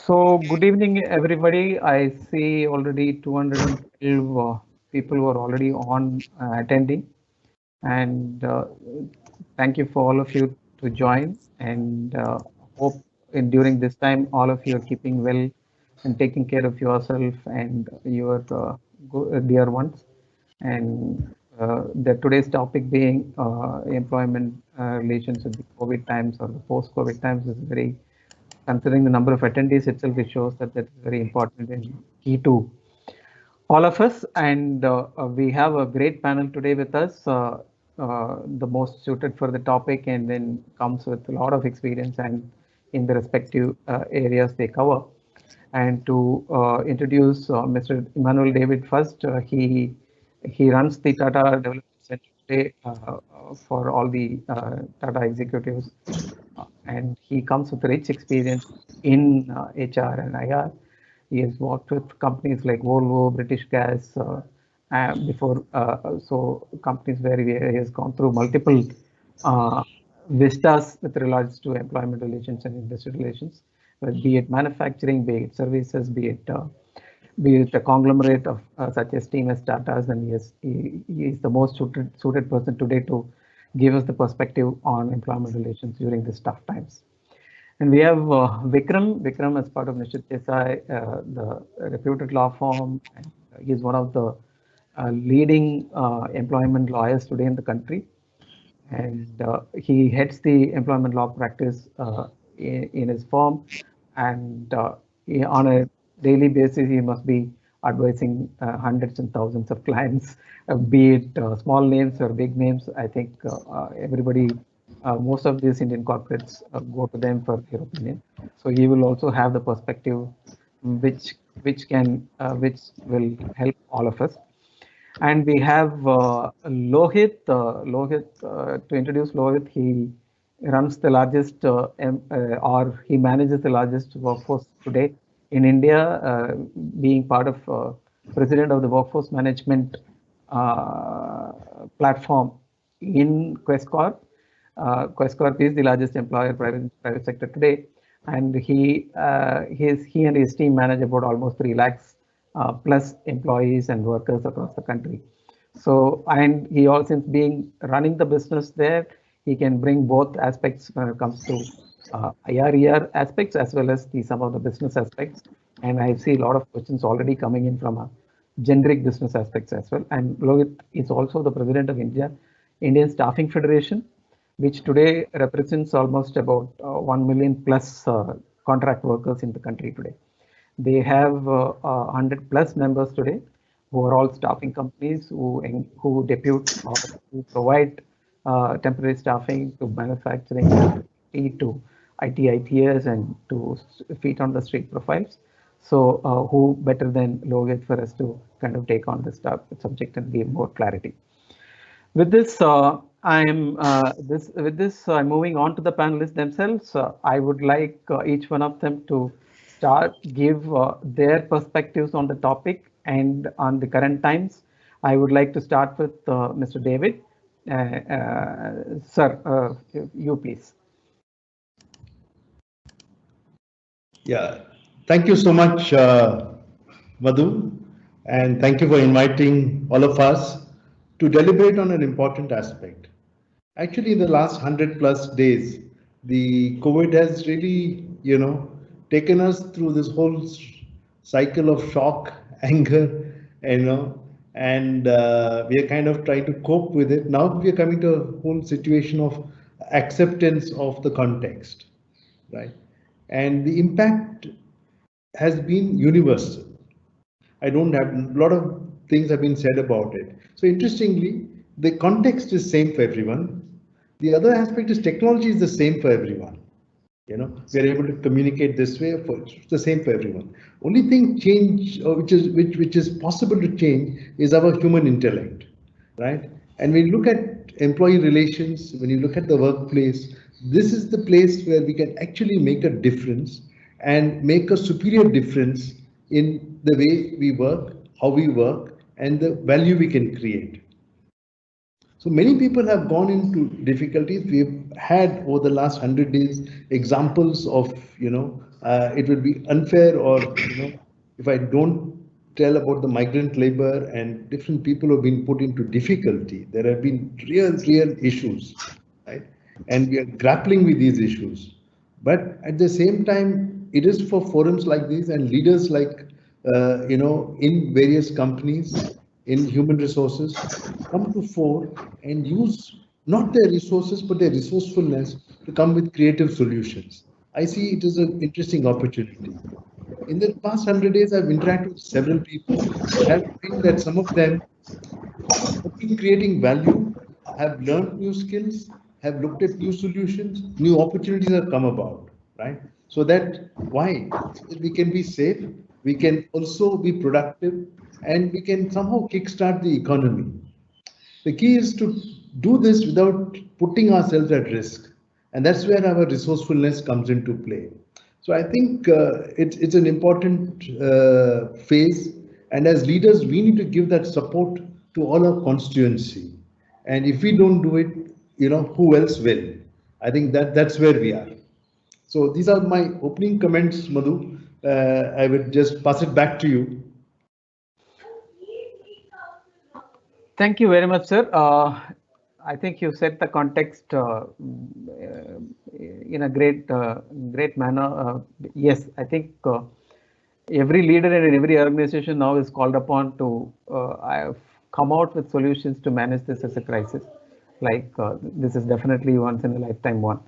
So, good evening, everybody. I see already 212 people who are already on attending, and thank you for all of you to join. And hope during this time, all of you are keeping well and taking care of yourself and your dear ones. And the today's topic being employment relations with the COVID times or the post-COVID times is very considering the number of attendees itself, it shows that that is very important and key to all of us. And we have a great panel today with us, the most suited for the topic, and then comes with a lot of experience and in the respective areas they cover. And to introduce Mr. Emmanuel David first, he runs the Tata Development Center today for all the Tata executives, and he comes with rich experience in HR and IR. He has worked with companies like Volvo, British Gas, before, so companies where he has gone through multiple uh, vistas with regards to employment relations and industry relations, be it manufacturing, be it services, be it a conglomerate of such as team as Tata's, and he is the most suited person today to give us the perspective on employment relations during these tough times. And we have Vikram as part of Nishit Desai, the reputed law firm. And he is one of the leading employment lawyers today in the country. And he heads the employment law practice in his firm. And on a daily basis, he must be advising hundreds and thousands of clients, be it small names or big names. I think everybody, most of these Indian corporates go to them for their opinion. So he will also have the perspective which will help all of us. And we have Lohit. To introduce Lohit, he runs the largest, or he manages the largest workforce today in India, being part of president of the workforce management platform in Questcorp. Questcorp is the largest employer private sector today, and he and his team manage about almost 3 lakhs plus employees and workers across the country. So, and he also, since being running the business there, he can bring both aspects when it comes to IR aspects as well as some of the business aspects. And I see a lot of questions already coming in from a generic business aspects as well. And Lohit is also the president of Indian Staffing Federation, which today represents almost about 1 million plus contract workers in the country today. They have 100 plus members today, who are all staffing companies who depute or who provide temporary staffing to manufacturing, to ITS, and to feet on the street profiles. So who better than Lohit for us to kind of take on this subject and give more clarity. With this, I'm moving on to the panelists themselves. I would like each one of them to give their perspectives on the topic and on the current times. I would like to start with Mr. David. Sir, you please. Yeah, thank you so much, Madhu, and thank you for inviting all of us to deliberate on an important aspect. Actually, in the last 100 plus days, the COVID has really, taken us through this whole cycle of shock, anger, and we are kind of trying to cope with it. Now we are coming to a whole situation of acceptance of the context, right? And the impact has been universal. I don't have a lot of things have been said about it. So interestingly, the context is same for everyone. The other aspect is technology is the same for everyone. We are able to communicate this way. It's the same for everyone. Only thing change, or which is possible to change, is our human intellect, right? And when you look at employee relations, when you look at the workplace, this is the place where we can actually make a difference and make a superior difference in the way we work, how we work, and the value we can create. So many people have gone into difficulties. We've had over the last 100 days examples of, it would be unfair, or if I don't tell about the migrant labor and different people who have been put into difficulty. There have been real issues, right? And we are grappling with these issues. But at the same time, it is for forums like these and leaders like, in various companies, in human resources, come to fore and use not their resources, but their resourcefulness to come with creative solutions. I see it as an interesting opportunity. In the past 100 days, I've interacted with several people. I have seen that some of them have been creating value, have learned new skills, have looked at new solutions, new opportunities have come about, right? So that why? So that we can be safe, we can also be productive, and we can somehow kickstart the economy. The key is to do this without putting ourselves at risk. And that's where our resourcefulness comes into play. So I think it's an important phase. And as leaders, we need to give that support to all our constituency. And if we don't do it, who else will? I think that's where we are. So these are my opening comments, Madhu. I would just pass it back to you. Thank you very much, sir. I think you set the context in a great manner. Yes, I think every leader and every organization now is called upon to come out with solutions to manage this as a crisis. Like this is definitely once in a lifetime one.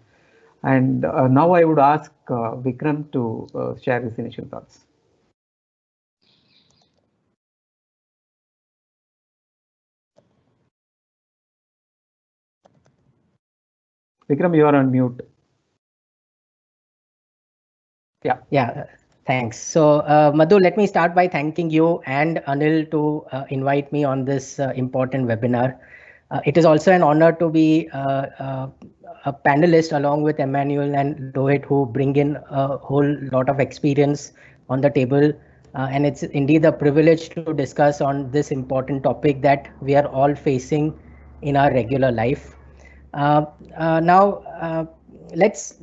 And now I would ask Vikram to share his initial thoughts. Vikram, you are on mute. Yeah, thanks. So Madhu, let me start by thanking you and Anil to invite me on this important webinar. It is also an honor to be a panelist along with Emmanuel and Rohit, who bring in a whole lot of experience on the table. And it's indeed a privilege to discuss on this important topic that we are all facing in our regular life. Now, let's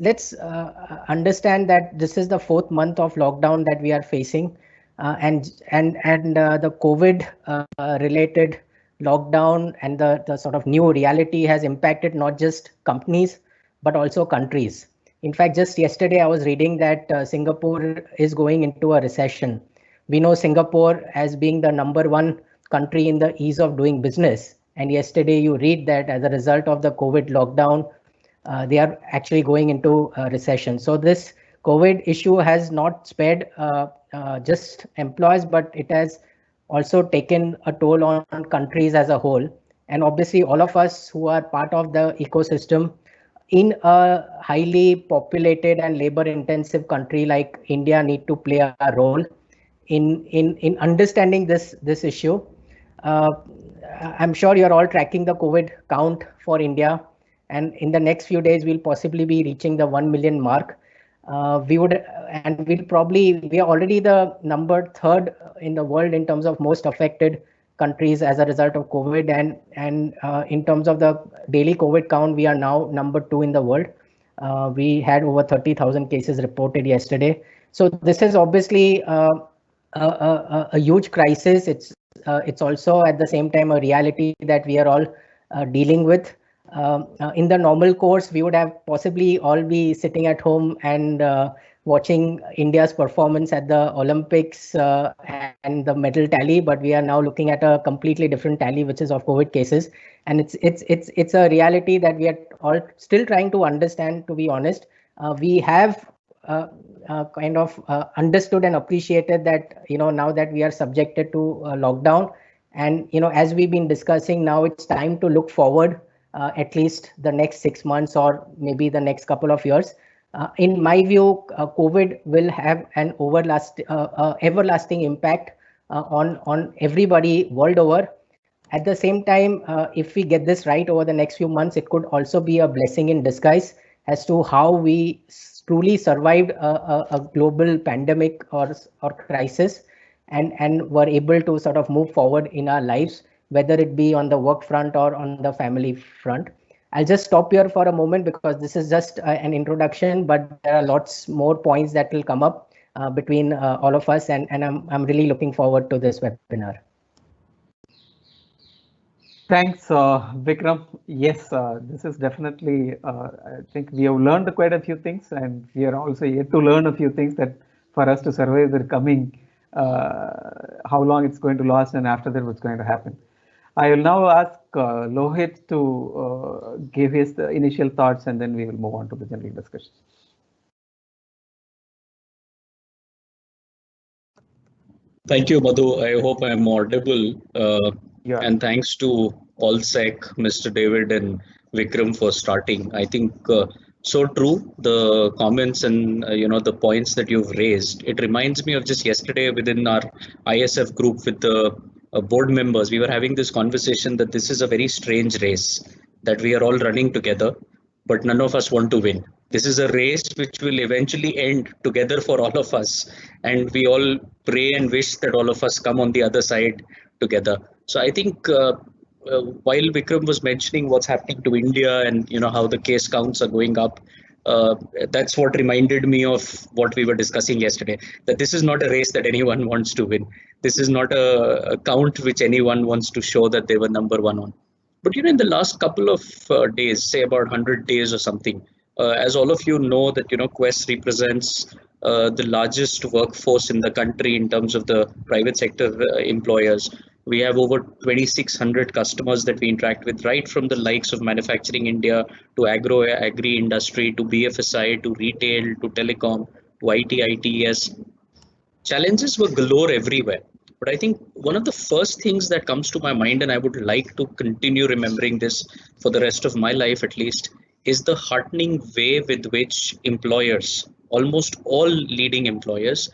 understand that this is the fourth month of lockdown that we are facing, and the COVID related lockdown and the sort of new reality has impacted not just companies but also countries. In fact, just yesterday I was reading that Singapore is going into a recession. We know Singapore as being the #1 country in the ease of doing business. And yesterday you read that as a result of the COVID lockdown, they are actually going into a recession. So this COVID issue has not spared just employees, but it has also taken a toll on countries as a whole. And obviously all of us who are part of the ecosystem in a highly populated and labor intensive country like India need to play a role in understanding this issue. I'm sure you're all tracking the COVID count for India, and in the next few days we'll possibly be reaching the 1 million mark. We are already the #3 in the world in terms of most affected countries as a result of COVID, and in terms of the daily COVID count, we are now #2 in the world. We had over 30,000 cases reported yesterday. So this is obviously a huge crisis. It's also at the same time a reality that we are all dealing with. In the normal course, we would have possibly all be sitting at home and watching India's performance at the Olympics and the medal tally, but we are now looking at a completely different tally, which is of COVID cases. And it's a reality that we are all still trying to understand, to be honest. We have kind of understood and appreciated that, now that we are subjected to lockdown, and, as we've been discussing, now it's time to look forward at least the next 6 months or maybe the next couple of years. In my view, COVID will have an everlasting impact on everybody world over. At the same time, if we get this right over the next few months, it could also be a blessing in disguise as to how we truly survived a global pandemic or crisis and were able to sort of move forward in our lives, whether it be on the work front or on the family front. I'll just stop here for a moment because this is just an introduction, but there are lots more points that will come up between all of us, and I'm really looking forward to this webinar. Thanks, Vikram. Yes, this is definitely, I think we have learned quite a few things, and we are also yet to learn a few things that for us to survive the coming, how long it's going to last, and after that what's going to happen. I will now ask Lohit to give his initial thoughts, and then we will move on to the general discussion. Thank you, Madhu. I hope I'm audible. Yeah. And thanks to Allsec, Mr. David and Vikram for starting. I think so true. The comments and the points that you've raised. It reminds me of just yesterday within our ISF group with the board members. We were having this conversation that this is a very strange race that we are all running together, but none of us want to win. This is a race which will eventually end together for all of us, and we all pray and wish that all of us come on the other side together. So I think while Vikram was mentioning what's happening to India and how the case counts are going up, that's what reminded me of what we were discussing yesterday, that this is not a race that anyone wants to win. This is not a count which anyone wants to show that they were number one on. But in the last couple of days, say about 100 days or something, as all of you know that Quess represents the largest workforce in the country in terms of the private sector employers. We have over 2,600 customers that we interact with, right from the likes of Manufacturing India to agri industry to BFSI to retail to telecom to IT, ITES. Challenges were galore everywhere. But I think one of the first things that comes to my mind, and I would like to continue remembering this for the rest of my life at least, is the heartening way with which employers, almost all leading employers,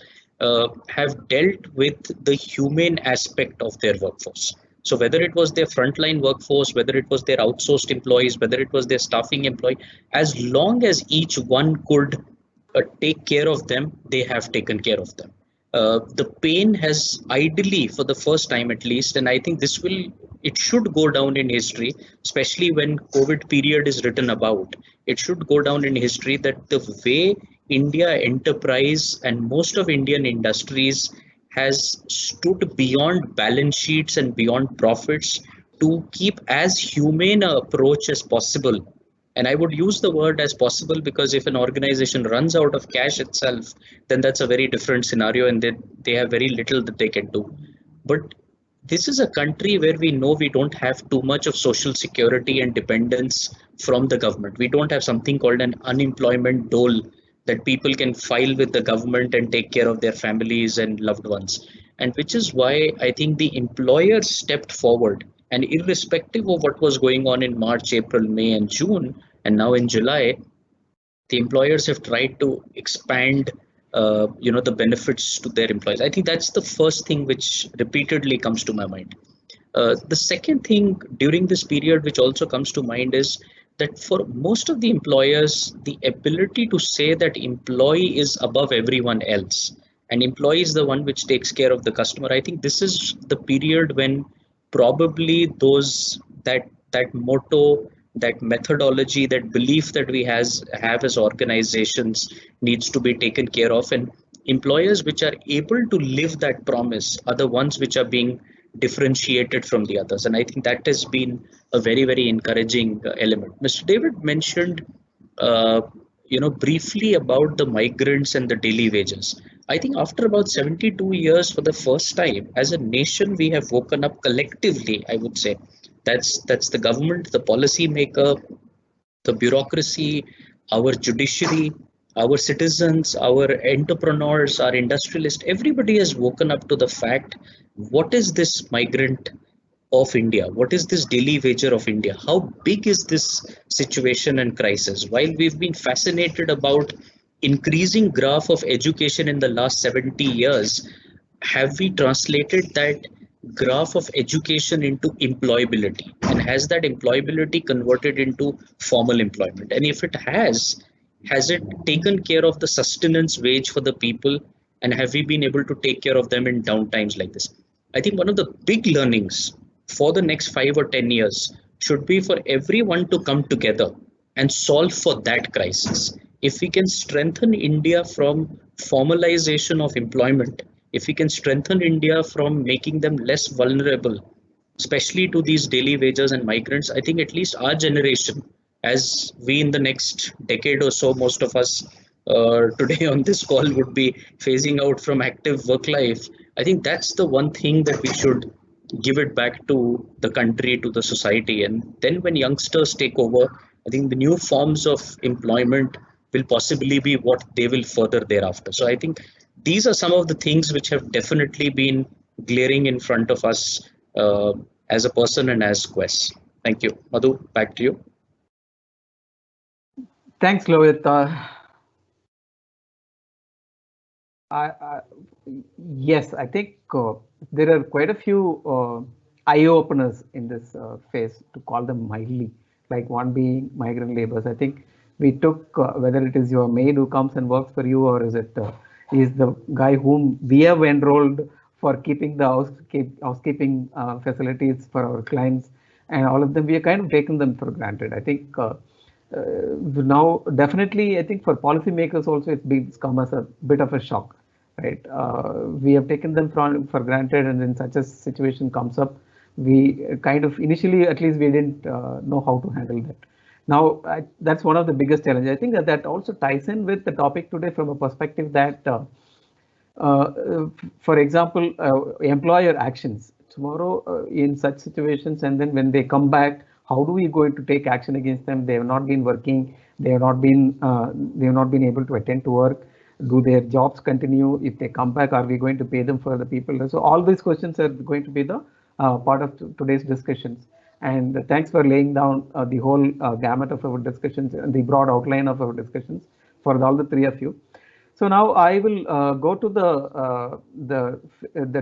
have dealt with the human aspect of their workforce. So whether it was their frontline workforce, whether it was their outsourced employees, whether it was their staffing employee, as long as each one could take care of them, they have taken care of them. The pain has ideally, for the first time at least, and I think it should go down in history, especially when COVID period is written about. It should go down in history that the way India enterprise and most of Indian industries has stood beyond balance sheets and beyond profits to keep as humane an approach as possible. And I would use the word as possible because if an organization runs out of cash itself, then that's a very different scenario and they have very little that they can do. But this is a country where we know we don't have too much of social security and dependence from the government. We don't have something called an unemployment dole that people can file with the government and take care of their families and loved ones. And which is why I think the employers stepped forward. And irrespective of what was going on in March, April, May, and June, and now in July, the employers have tried to expand, the benefits to their employees. I think that's the first thing which repeatedly comes to my mind. The second thing during this period, which also comes to mind, is that for most of the employers, the ability to say that employee is above everyone else, and employee is the one which takes care of the customer. I think this is the period when probably that motto, that methodology, that belief that we have as organizations needs to be taken care of, and employers which are able to live that promise are the ones which are being differentiated from the others. And I think that has been a very, very encouraging element. Mr. David mentioned briefly about the migrants and the daily wages. I think after about 72 years, for the first time, as a nation, we have woken up collectively, I would say. That's the government, the policy maker, the bureaucracy, our judiciary, our citizens, our entrepreneurs, our industrialists, everybody has woken up to the fact, what is this migrant of India? What is this daily wager of India? How big is this situation and crisis? While we've been fascinated about increasing graph of education in the last 70 years, have we translated that graph of education into employability? And has that employability converted into formal employment? And if it has it taken care of the sustenance wage for the people? And have we been able to take care of them in down times like this? I think one of the big learnings for the next 5 or 10 years should be for everyone to come together and solve for that crisis. If we can strengthen India from formalization of employment, if we can strengthen India from making them less vulnerable, especially to these daily wagers and migrants, I think at least our generation, as we in the next decade or so, most of us today on this call would be phasing out from active work life. I think that's the one thing that we should give it back to the country, to the society. And then when youngsters take over, I think the new forms of employment will possibly be what they will further thereafter. So I think these are some of the things which have definitely been glaring in front of us as a person and as Quess. Thank you. Madhu, back to you. Thanks, Lohit. Yes, I think there are quite a few eye openers in this phase, to call them mildly, like one being migrant laborers. I think we took whether it is your maid who comes and works for you, or is the guy whom we have enrolled for keeping the housekeeping facilities for our clients, and all of them, we are kind of taken them for granted. I think now definitely, I think for policymakers also it's come as a bit of a shock, right? We have taken them for granted, and then such a situation comes up, we kind of initially, at least we didn't know how to handle that. Now that's one of the biggest challenges. I think that also ties in with the topic today from a perspective that for example, employer actions tomorrow in such situations, and then when they come back, how do we going to take action against them? They have not been working. They have not been able to attend to work. Do their jobs continue? If they come back, are we going to pay them for the people? So all these questions are going to be the part of today's discussions. And thanks for laying down the whole gamut of our discussions and the broad outline of our discussions for all the three of you. So now I will go to the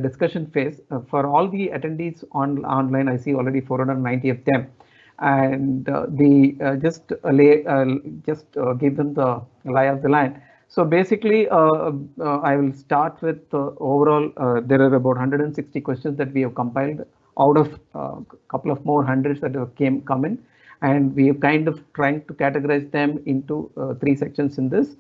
discussion phase for all the attendees online. I see already 490 of them, and just give them the lie of the land. So basically, I will start with overall. There are about 160 questions that we have compiled out of a couple of more hundreds that have come in, and we have kind of trying to categorize them into 3 sections in this.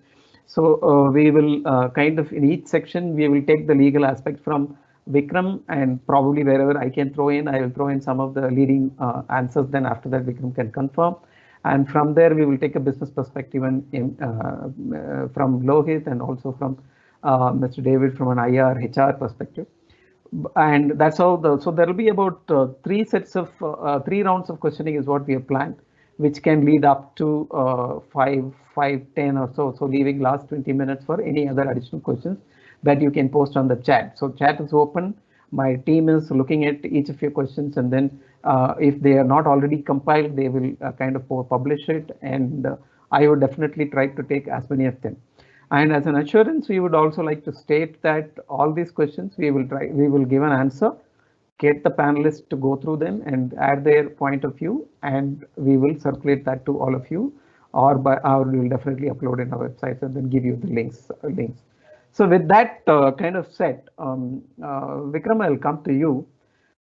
So we will kind of in each section, we will take the legal aspect from Vikram, and probably wherever I can throw in, I will throw in some of the leading answers. Then after that, Vikram can confirm. And from there, we will take a business perspective and from Lohit, and also from Mr. David from an IR HR perspective. And that's how so there will be about 3 rounds of questioning is what we have planned, which can lead up to 10 or so. So leaving last 20 minutes for any other additional questions that you can post on the chat. So chat is open. My team is looking at each of your questions, and then if they are not already compiled, they will kind of publish it. And I would definitely try to take as many of them. And as an assurance, we would also like to state that all these questions we will give an answer, get the panelists to go through them and add their point of view, and we will circulate that to all of you, or we will definitely upload in our websites and then give you the links. So with that kind of set, Vikram, I'll come to you.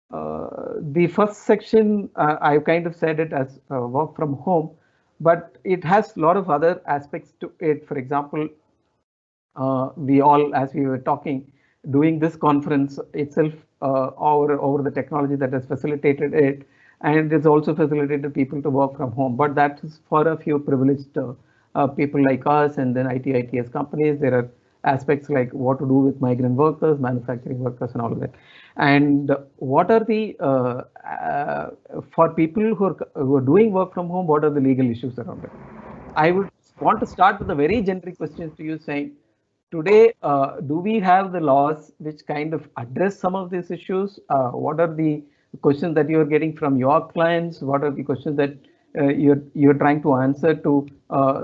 The first section, I've kind of said it as work from home, but it has a lot of other aspects to it. For example, we all, as we were talking, doing this conference itself over the technology that has facilitated it, and it's also facilitated people to work from home. But that is for a few privileged people like us, and then ITS companies. There are aspects like what to do with migrant workers, manufacturing workers, and all of that. And what are the for people who are doing work from home, what are the legal issues around it? I would want to start with a very generic question to you, saying, today, do we have the laws which kind of address some of these issues? What are the questions that you are getting from your clients? What are the questions that you're trying to answer to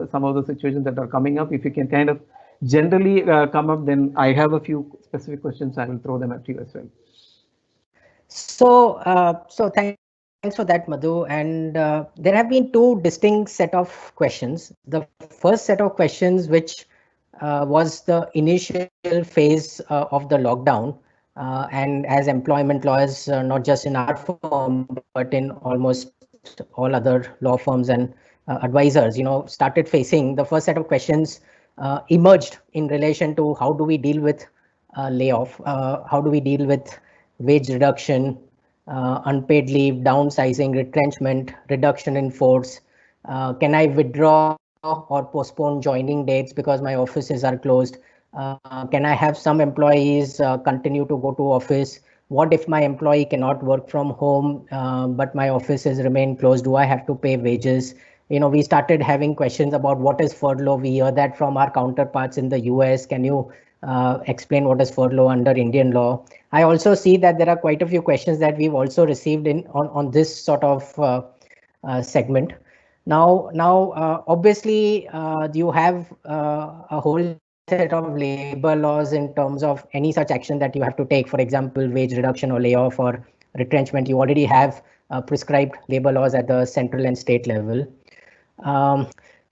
some of the situations that are coming up? If you can kind of generally come up, then I have a few specific questions. I will throw them at you as well. So thanks for that, Madhu. And there have been 2 distinct set of questions. The first set of questions, which was the initial phase of the lockdown, and as employment lawyers, not just in our firm, but in almost all other law firms and advisors, started facing, the first set of questions emerged in relation to how do we deal with layoff, how do we deal with wage reduction, unpaid leave, downsizing, retrenchment, reduction in force. Can I withdraw or postpone joining dates because my offices are closed? Can I have some employees continue to go to office? What if my employee cannot work from home, but my offices remain closed? Do I have to pay wages? We started having questions about what is furlough. We hear that from our counterparts in the US. Can you explain what is furlough under Indian law? I also see that there are quite a few questions that we've also received on this sort of segment. Now, obviously, you have a whole set of labor laws in terms of any such action that you have to take. For example, wage reduction or layoff or retrenchment. You already have prescribed labor laws at the central and state level.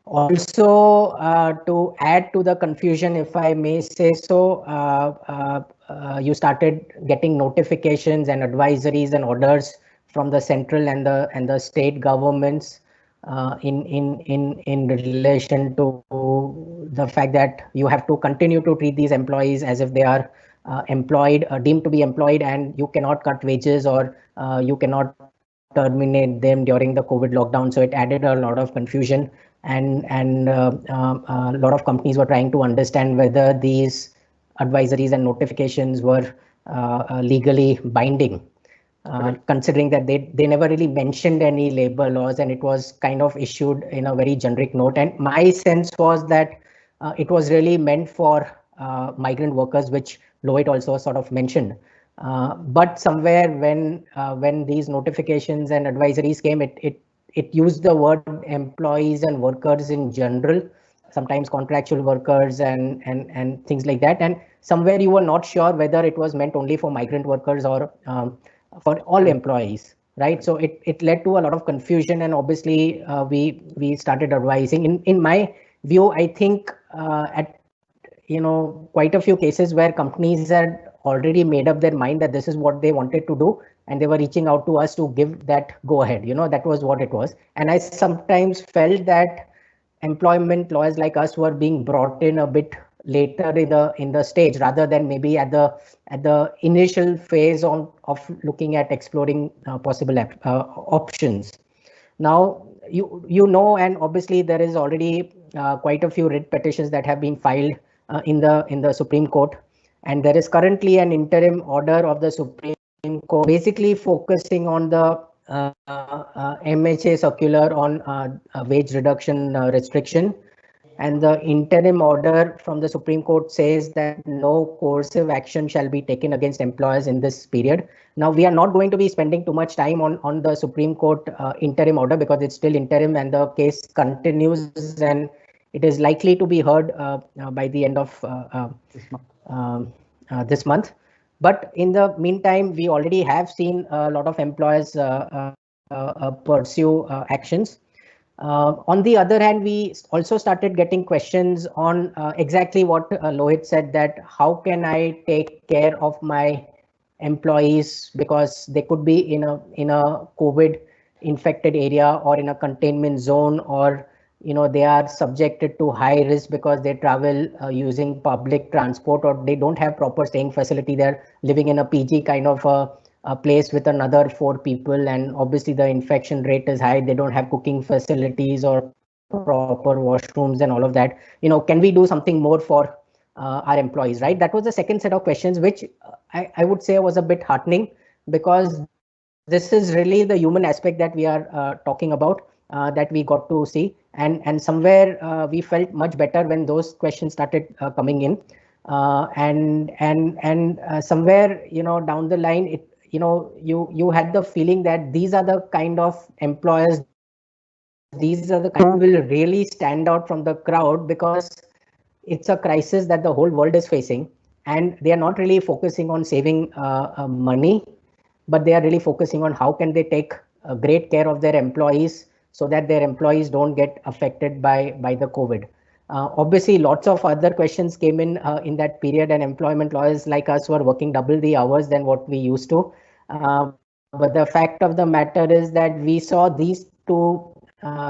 Also, to add to the confusion, if I may say so, you started getting notifications and advisories and orders from the central and the state governments in relation to the fact that you have to continue to treat these employees as if they are employed, deemed to be employed, and you cannot cut wages or you cannot terminate them during the COVID lockdown. So it added a lot of confusion, and a lot of companies were trying to understand whether these advisories and notifications were legally binding. Considering that they never really mentioned any labor laws, and it was kind of issued in a very generic note. And my sense was that it was really meant for migrant workers, which Lohit also sort of mentioned. But somewhere when these notifications and advisories came, it used the word employees and workers in general, sometimes contractual workers and things like that. And somewhere you were not sure whether it was meant only for migrant workers or for all employees, right? So it led to a lot of confusion, and obviously we started advising. In my view, I think at quite a few cases where companies had already made up their mind that this is what they wanted to do, and they were reaching out to us to give that go ahead. That was what it was. And I sometimes felt that employment lawyers like us were being brought in a bit later in the stage, rather than maybe at the initial phase of looking at exploring possible options. Now and obviously there is already quite a few writ petitions that have been filed in the Supreme Court, and there is currently an interim order of the Supreme Court basically focusing on the MHA circular on wage reduction restriction. And the interim order from the Supreme Court says that no coercive action shall be taken against employers in this period. Now, we are not going to be spending too much time on the Supreme Court interim order because it's still interim and the case continues, and it is likely to be heard by the end of this month. But in the meantime, we already have seen a lot of employers pursue actions. On the other hand, we also started getting questions on exactly what Lohit said, that how can I take care of my employees because they could be in a COVID infected area or in a containment zone, or they are subjected to high risk because they travel using public transport, or they don't have proper staying facility. They're living in a PG kind of a place with another 4 people, and obviously the infection rate is high. They don't have cooking facilities or proper washrooms and all of that. Can we do something more for our employees, right? That was the second set of questions, which I would say was a bit heartening, because this is really the human aspect that we are talking about, that we got to see, and somewhere we felt much better when those questions started coming in, and somewhere down the line you had the feeling that these are the kind of employers, these are the kind who will really stand out from the crowd, because it's a crisis that the whole world is facing, and they are not really focusing on saving money, but they are really focusing on how can they take great care of their employees so that their employees don't get affected by the COVID. Obviously, lots of other questions came in that period, and employment lawyers like us were working double the hours than what we used to. but the fact of the matter is that we saw these two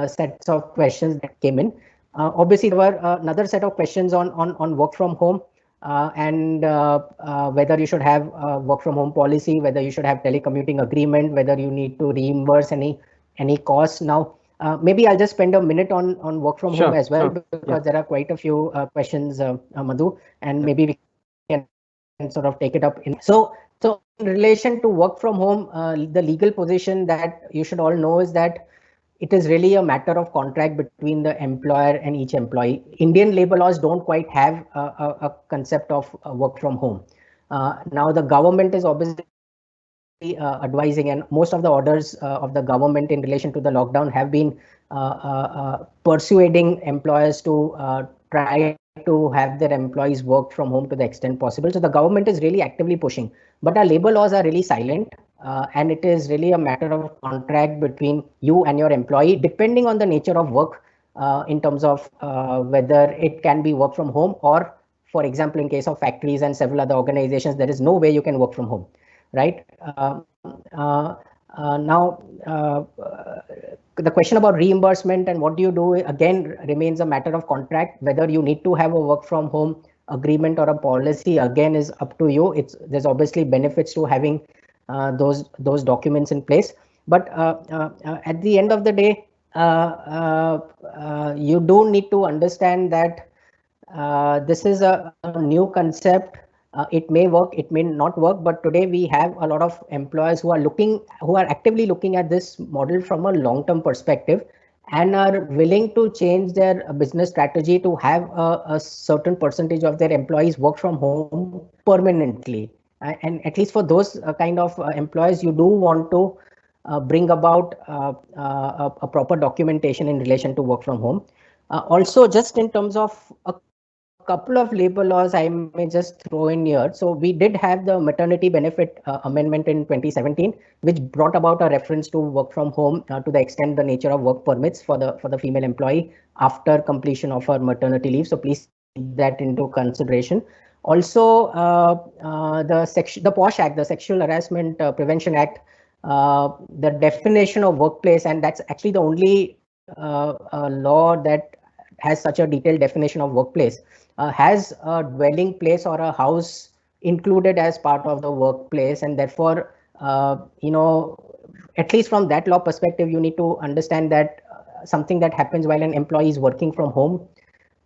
sets of questions that came in. Obviously, there were another set of questions on work from home and whether you should have work from home policy, whether you should have telecommuting agreement, whether you need to reimburse any costs. Now, maybe I'll just spend a minute on work from home as well, because there are quite a few questions, Madhu, and maybe we can sort of take it up in. So in relation to work from home, the legal position that you should all know is that it is really a matter of contract between the employer and each employee. Indian labor laws don't quite have a concept of work from home. Now the government is obviously advising, and most of the orders of the government in relation to the lockdown have been persuading employers to try to have their employees work from home to the extent possible. So the government is really actively pushing, but our labor laws are really silent. And it is really a matter of contract between you and your employee, depending on the nature of work, in terms of whether it can be work from home, or, for example, in case of factories and several other organizations, there is no way you can work from home, right? Now, the question about reimbursement and what do you do, again, remains a matter of contract. Whether you need to have a work from home agreement or a policy, again, is up to you. There's obviously benefits to having those documents in place, but at the end of the day, you do need to understand that this is a new concept. It may work, it may not work, but today we have a lot of employers who are actively looking at this model from a long-term perspective and are willing to change their business strategy to have a certain percentage of their employees work from home permanently. And at least for those kind of employees, you do want to bring about a proper documentation in relation to work from home. Also, just in terms of a couple of labor laws, I may just throw in here. So we did have the maternity benefit amendment in 2017, which brought about a reference to work from home to the extent the nature of work permits for the female employee after completion of her maternity leave. So please take that into consideration. Also, the POSH Act, the Sexual Harassment Prevention Act, the definition of workplace, and that's actually the only law that has such a detailed definition of workplace, has a dwelling place or a house included as part of the workplace, and therefore, at least from that law perspective, you need to understand that something that happens while an employee is working from home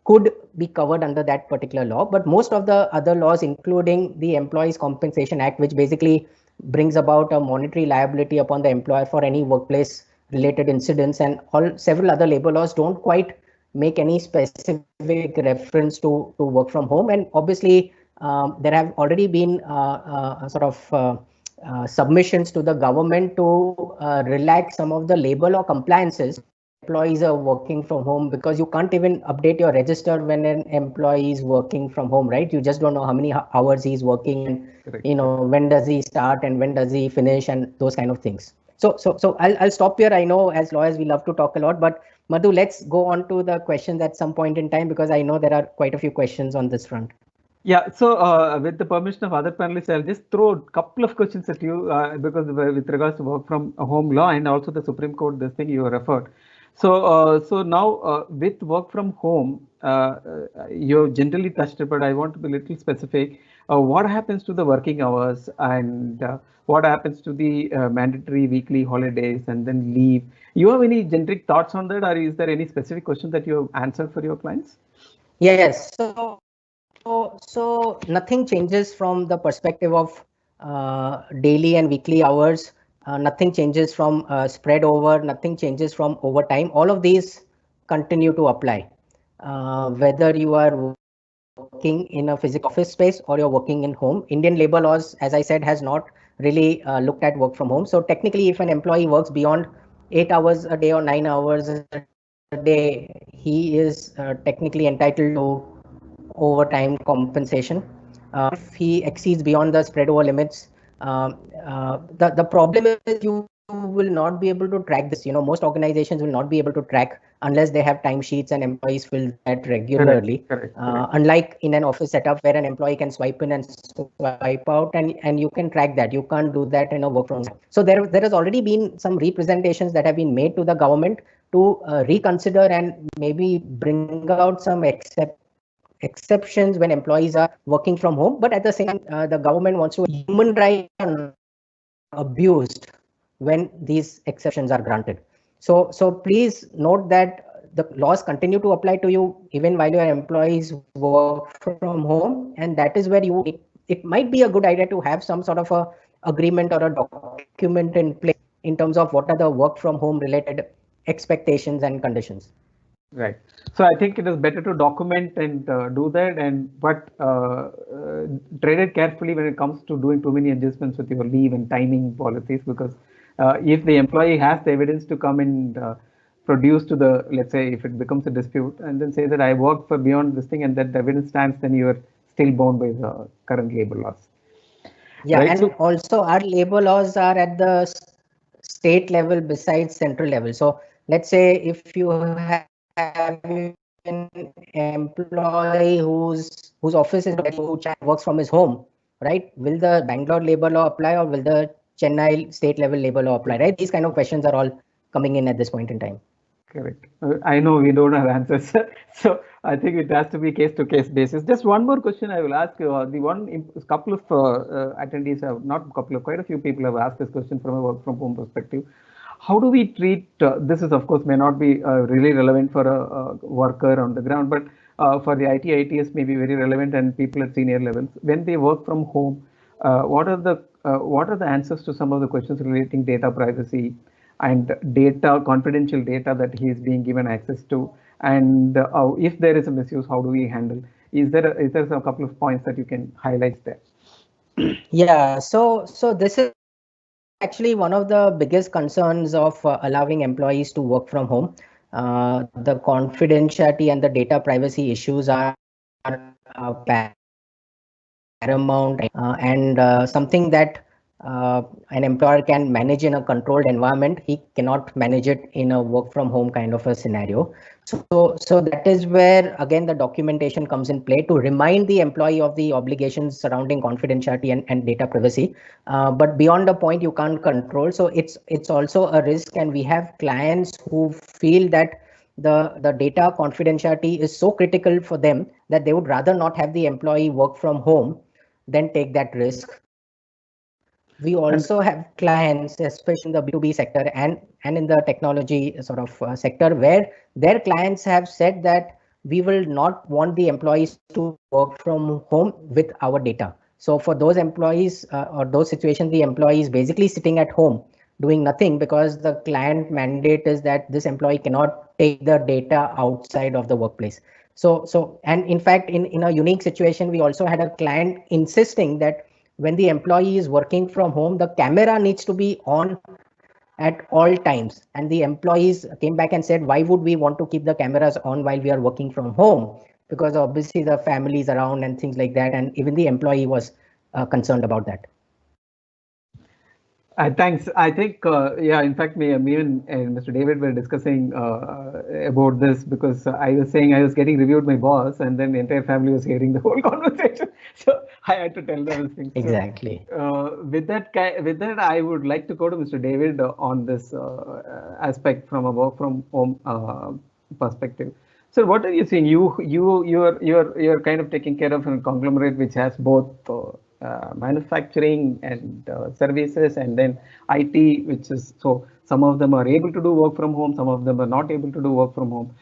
could be covered under that particular law. But most of the other laws, including the Employees Compensation Act, which basically brings about a monetary liability upon the employer for any workplace related incidents, and several other labor laws don't quite make any specific reference to work from home. And obviously, there have already been submissions to the government to relax some of the labor law compliances. Employees are working from home, because you can't even update your register when an employee is working from home, right? You just don't know how many hours he's working, and when does he start and when does he finish, and those kind of things. So I'll stop here. I know as lawyers we love to talk a lot, but Madhu, let's go on to the questions at some point in time, because I know there are quite a few questions on this front. Yeah, so with the permission of other panelists, I'll just throw a couple of questions at you, because with regards to work from home law and also the Supreme Court, this thing you referred. So now with work from home, you generally touched it, but I want to be a little specific. What happens to the working hours, and what happens to the mandatory weekly holidays and then leave? You have any generic thoughts on that, or is there any specific question that you have answered for your clients? Yes. So nothing changes from the perspective of daily and weekly hours. Nothing changes from spread over, nothing changes from overtime. All of these continue to apply, whether you are working in a physical office space or you're working in home. Indian labor laws, as I said, has not really looked at work from home. So technically, if an employee works beyond 8 hours a day or 9 hours a day, he is technically entitled to overtime compensation. If he exceeds beyond the spread over limits, the problem is you will not be able to track this. Most organizations will not be able to track unless they have timesheets and employees fill that regularly. Correct. Unlike in an office setup where an employee can swipe in and swipe out, and you can track that. You can't do that in a work from home. So there has already been some representations that have been made to the government to reconsider and maybe bring out some exceptions when employees are working from home. But at the same time, the government wants to human rights are abused when these exceptions are granted. So please note that the laws continue to apply to you even while your employees work from home, and that is where it might be a good idea to have some sort of a agreement or a document in place in terms of what are the work from home related expectations and conditions. Right. So I think it is better to document and do that, but tread it carefully when it comes to doing too many adjustments with your leave and timing policies, because if the employee has the evidence to come and produce to the, let's say if it becomes a dispute, and then say that I worked for beyond this thing and that the evidence stands, then you are still bound by the current labor laws. Yeah, Right. and So also our labor laws are at the state level besides central level. So let's say if you have an employee whose office is who works from his home, right? Will the Bangalore labor law apply, or will the Chennai state level labor law apply, right? These kind of questions are all coming in at this point in time. correct. I know we don't have answers, so I think it has to be case-to-case basis. Just one more question I will ask you. Couple of attendees have, not couple of, quite a few people have asked this question from a work from home perspective. How do we treat, this is of course may not be really relevant for a worker on the ground, but for the ITs may be very relevant, and people at senior levels, when they work from home, what are the answers to some of the questions relating data privacy and confidential data that he is being given access to, and if there is a misuse, how do we handle? Is there a couple of points that you can highlight there? Yeah, so this is actually one of the biggest concerns of allowing employees to work from home. The confidentiality and the data privacy issues are paramount, and something that an employer can manage in a controlled environment, he cannot manage it in a work from home kind of a scenario. So that is where again the documentation comes in play to remind the employee of the obligations surrounding confidentiality and data privacy. But beyond the point you can't control. So it's also a risk, and we have clients who feel that the data confidentiality is so critical for them that they would rather not have the employee work from home than take that risk. We also have clients, especially in the B2B sector and in the technology sort of sector, where their clients have said that we will not want the employees to work from home with our data. So for those employees or those situations, the employee is basically sitting at home doing nothing because the client mandate is that this employee cannot take the data outside of the workplace. So and in fact, in a unique situation, we also had a client insisting that when the employee is working from home, the camera needs to be on at all times. And the employees came back and said, why would we want to keep the cameras on while we are working from home? Because obviously the family is around and things like that. And even the employee was concerned about that. Thanks. I think, yeah, in fact, me and Mr. David were discussing about this, because I was saying I was getting reviewed by boss, and then the entire family was hearing the whole conversation. So I had to tell them things. Exactly. So, with that, I would like to go to Mr. David on this aspect from a work from home perspective. So, what are you seeing? You're kind of taking care of a conglomerate which has both manufacturing and services, and then IT, which is, so some of them are able to do work from home, some of them are not able to do work from home.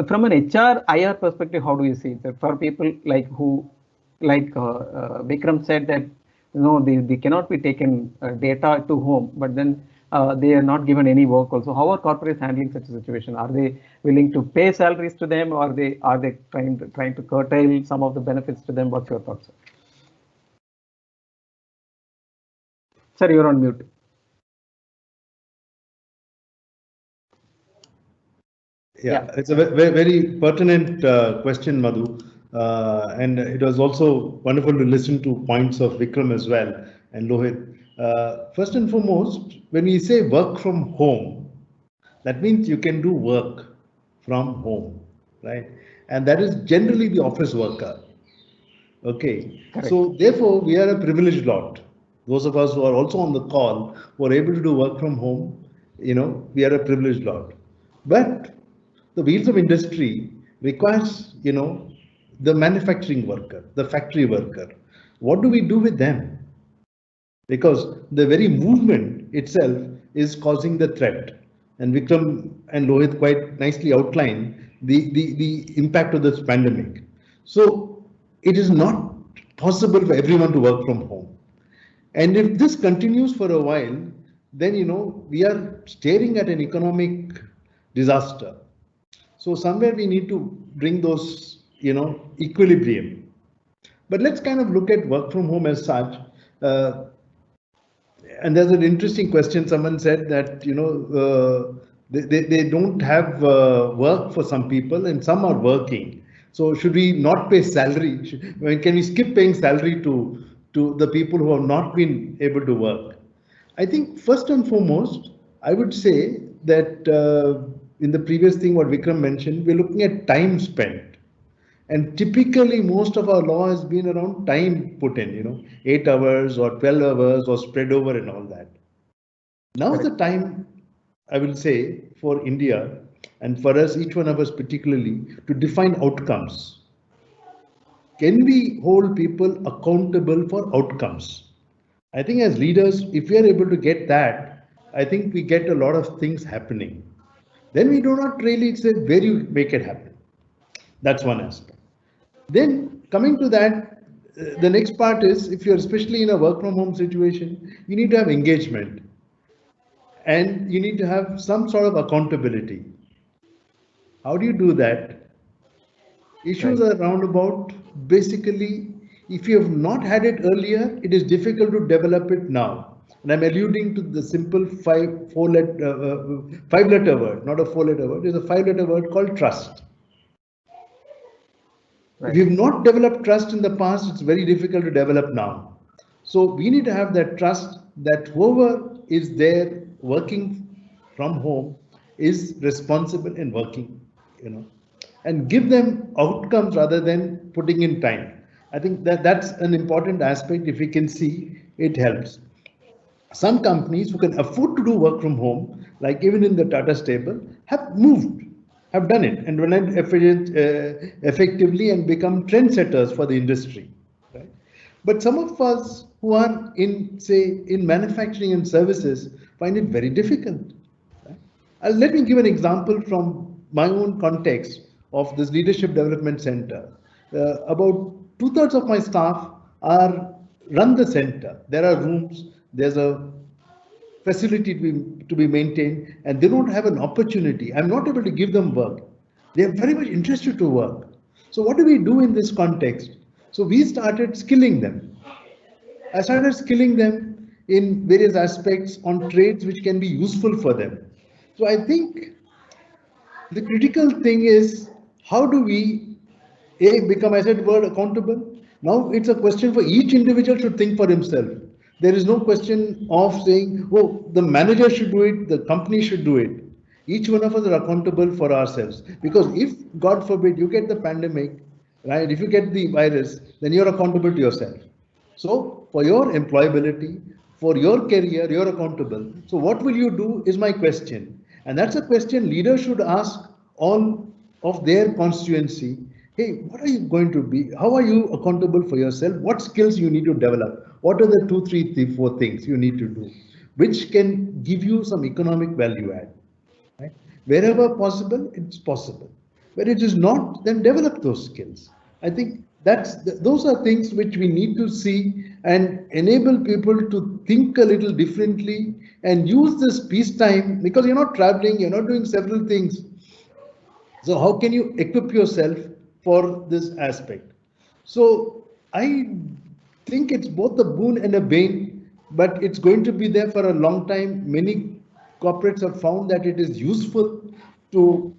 From an HR IR perspective, how do you see it? For people like Vikram said that they cannot be taken data to home, but then they are not given any work also. How are corporates handling such a situation? Are they willing to pay salaries to them, or are they trying to curtail some of the benefits to them? What's your thoughts? Sir, you're on mute. Yeah, it's a very pertinent question, Madhu. And it was also wonderful to listen to points of Vikram as well and Lohit. First and foremost, when we say work from home, that means you can do work from home, right? And that is generally the office worker. Okay, Correct. so therefore we are a privileged lot. Those of us who are also on the call who are able to do work from home, we are a privileged lot. But the wheels of industry requires, the manufacturing worker, the factory worker. What do we do with them? Because the very movement itself is causing the threat. And Vikram and Lohit quite nicely outlined the impact of this pandemic. So it is not possible for everyone to work from home. And if this continues for a while, then we are staring at an economic disaster. So somewhere we need to bring those, equilibrium. But let's kind of look at work from home as such. And there's an interesting question. Someone said that, they don't have work for some people and some are working. So should we not pay salary? Can we skip paying salary to the people who have not been able to work? I think first and foremost, I would say that in the previous thing what Vikram mentioned, we're looking at time spent. And typically, most of our law has been around time put in, 8 hours or 12 hours or spread over and all that. Now is the time, I will say, for India and for us, each one of us particularly, to define outcomes. Can we hold people accountable for outcomes? I think as leaders, if we are able to get that, I think we get a lot of things happening. Then we do not really say where you make it happen. That's one aspect. Then coming to that, the next part is if you're especially in a work from home situation, you need to have engagement and you need to have some sort of accountability. How do you do that? Issues are roundabout. Basically, if you have not had it earlier, it is difficult to develop it now. And I'm alluding to the simple five-letter word, not a 4-letter word. It's a 5-letter word called trust. Right. If you've not developed trust in the past, it's very difficult to develop now. So we need to have that trust that whoever is there working from home is responsible in working, and give them outcomes rather than putting in time. I think that's an important aspect. If we can see, it helps. Some companies who can afford to do work from home, like even in the Tata stable, have moved. Have done it and run it effectively and become trendsetters for the industry. Right? But some of us who are in manufacturing and services find it very difficult. Right? Let me give an example from my own context of this Leadership Development Center. About 2/3 of my staff run the center. There are rooms, there's a facility to be maintained, and they don't have an opportunity. I'm not able to give them work. They are very much interested to work. So what do we do in this context? So we started skilling them. I started skilling them in various aspects on trades which can be useful for them. So I think the critical thing is, how do we become, I said, word accountable? Now it's a question for each individual should think for himself. There is no question of saying, oh, the manager should do it, the company should do it. Each one of us are accountable for ourselves. Because if, God forbid, you get the pandemic, right? If you get the virus, then you're accountable to yourself. So for your employability, for your career, you're accountable. So what will you do is my question. And that's a question leaders should ask all of their constituency. Hey, what are you going to be? How are you accountable for yourself? What skills you need to develop? What are the 2, 3, 4 things you need to do, which can give you some economic value add? Right? Wherever possible, it's possible. Where it is not, then develop those skills. I think those are things which we need to see and enable people to think a little differently and use this peacetime, because you're not traveling, you're not doing several things. So how can you equip yourself for this aspect? So I think it's both a boon and a bane, but it's going to be there for a long time. Many corporates have found that it is useful to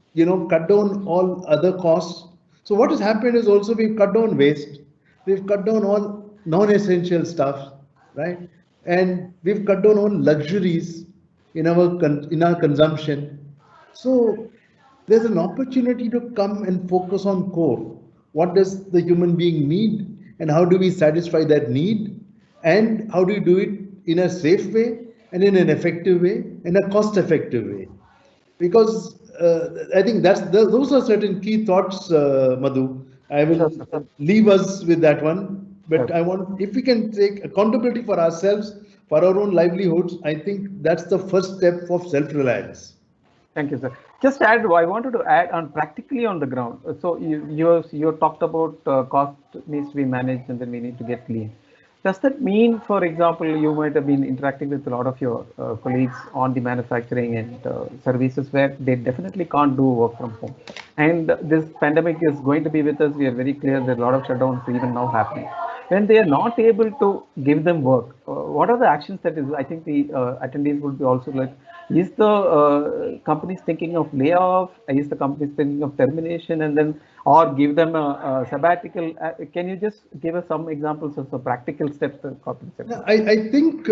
cut down all other costs. So what has happened is also we've cut down waste, we've cut down all non-essential stuff, right? and we've cut down on luxuries in our consumption. So there's an opportunity to come and focus on core. What does the human being need, and how do we satisfy that need, and how do we do it in a safe way and in an effective way, in a cost-effective way? Because I think those are certain key thoughts, Madhu. I will leave us with that one. But I want, if we can take accountability for ourselves, for our own livelihoods, I think that's the first step of self-reliance. Thank you, sir. Just add, I wanted to add on practically on the ground. So you talked about cost needs to be managed and then we need to get lean. Does that mean, for example, you might have been interacting with a lot of your colleagues on the manufacturing and services where they definitely can't do work from home. And this pandemic is going to be with us. We are very clear there are a lot of shutdowns even now happening. When they are not able to give them work, what are the actions that is? I think the attendees would be also like, is the companies thinking of layoff? Is the companies thinking of termination and then, or give them a sabbatical? Can you just give us some examples of the practical steps the corporate sector? I think,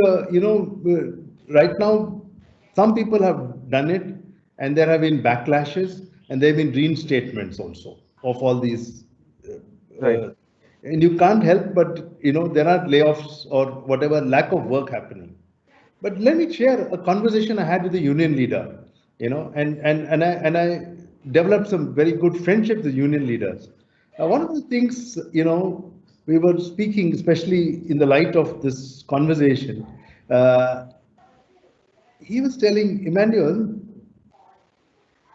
right now, some people have done it and there have been backlashes and there have been reinstatements also of all these. Right. And you can't help but, there are layoffs or whatever, lack of work happening. But let me share a conversation I had with a union leader, and I developed some very good friendship with union leaders. One of the things, we were speaking, especially in the light of this conversation, he was telling Emmanuel,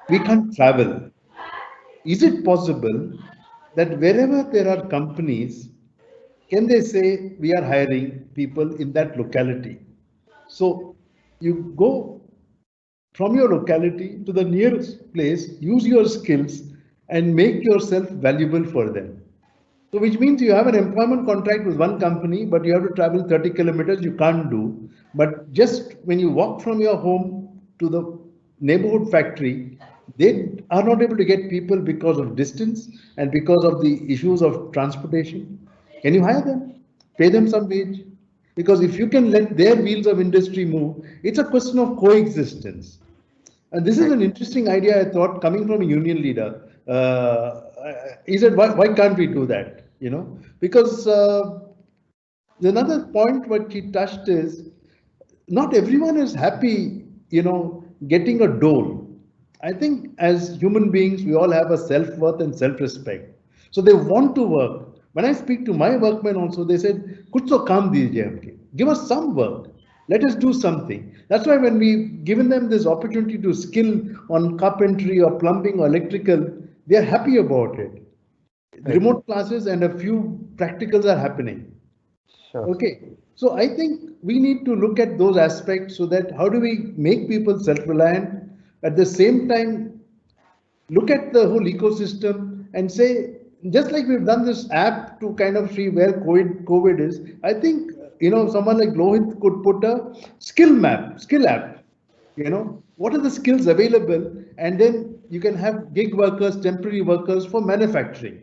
we can't travel. Is it possible that wherever there are companies, can they say we are hiring people in that locality? So you go from your locality to the nearest place, use your skills and make yourself valuable for them. So which means you have an employment contract with one company, but you have to travel 30 kilometers, you can't do. But just when you walk from your home to the neighborhood factory, they are not able to get people because of distance and because of the issues of transportation. Can you hire them? Pay them some wage? Because if you can let their wheels of industry move, it's a question of coexistence. And this is an interesting idea, I thought, coming from a union leader. He said, why can't we do that? Because another point what he touched is, not everyone is happy, getting a dole. I think as human beings, we all have a self-worth and self-respect. So they want to work. When I speak to my workmen also, they said, "Kuch to kaam dijiye humke. Give us some work. Let us do something." That's why when we've given them this opportunity to skill on carpentry or plumbing or electrical, they are happy about it. Right. Remote classes and a few practicals are happening. Sure. Okay. So I think we need to look at those aspects so that how do we make people self-reliant, at the same time look at the whole ecosystem and say, just like we've done this app to kind of see where COVID is, I think, someone like Lohit could put a skill app, what are the skills available? And then you can have gig workers, temporary workers for manufacturing.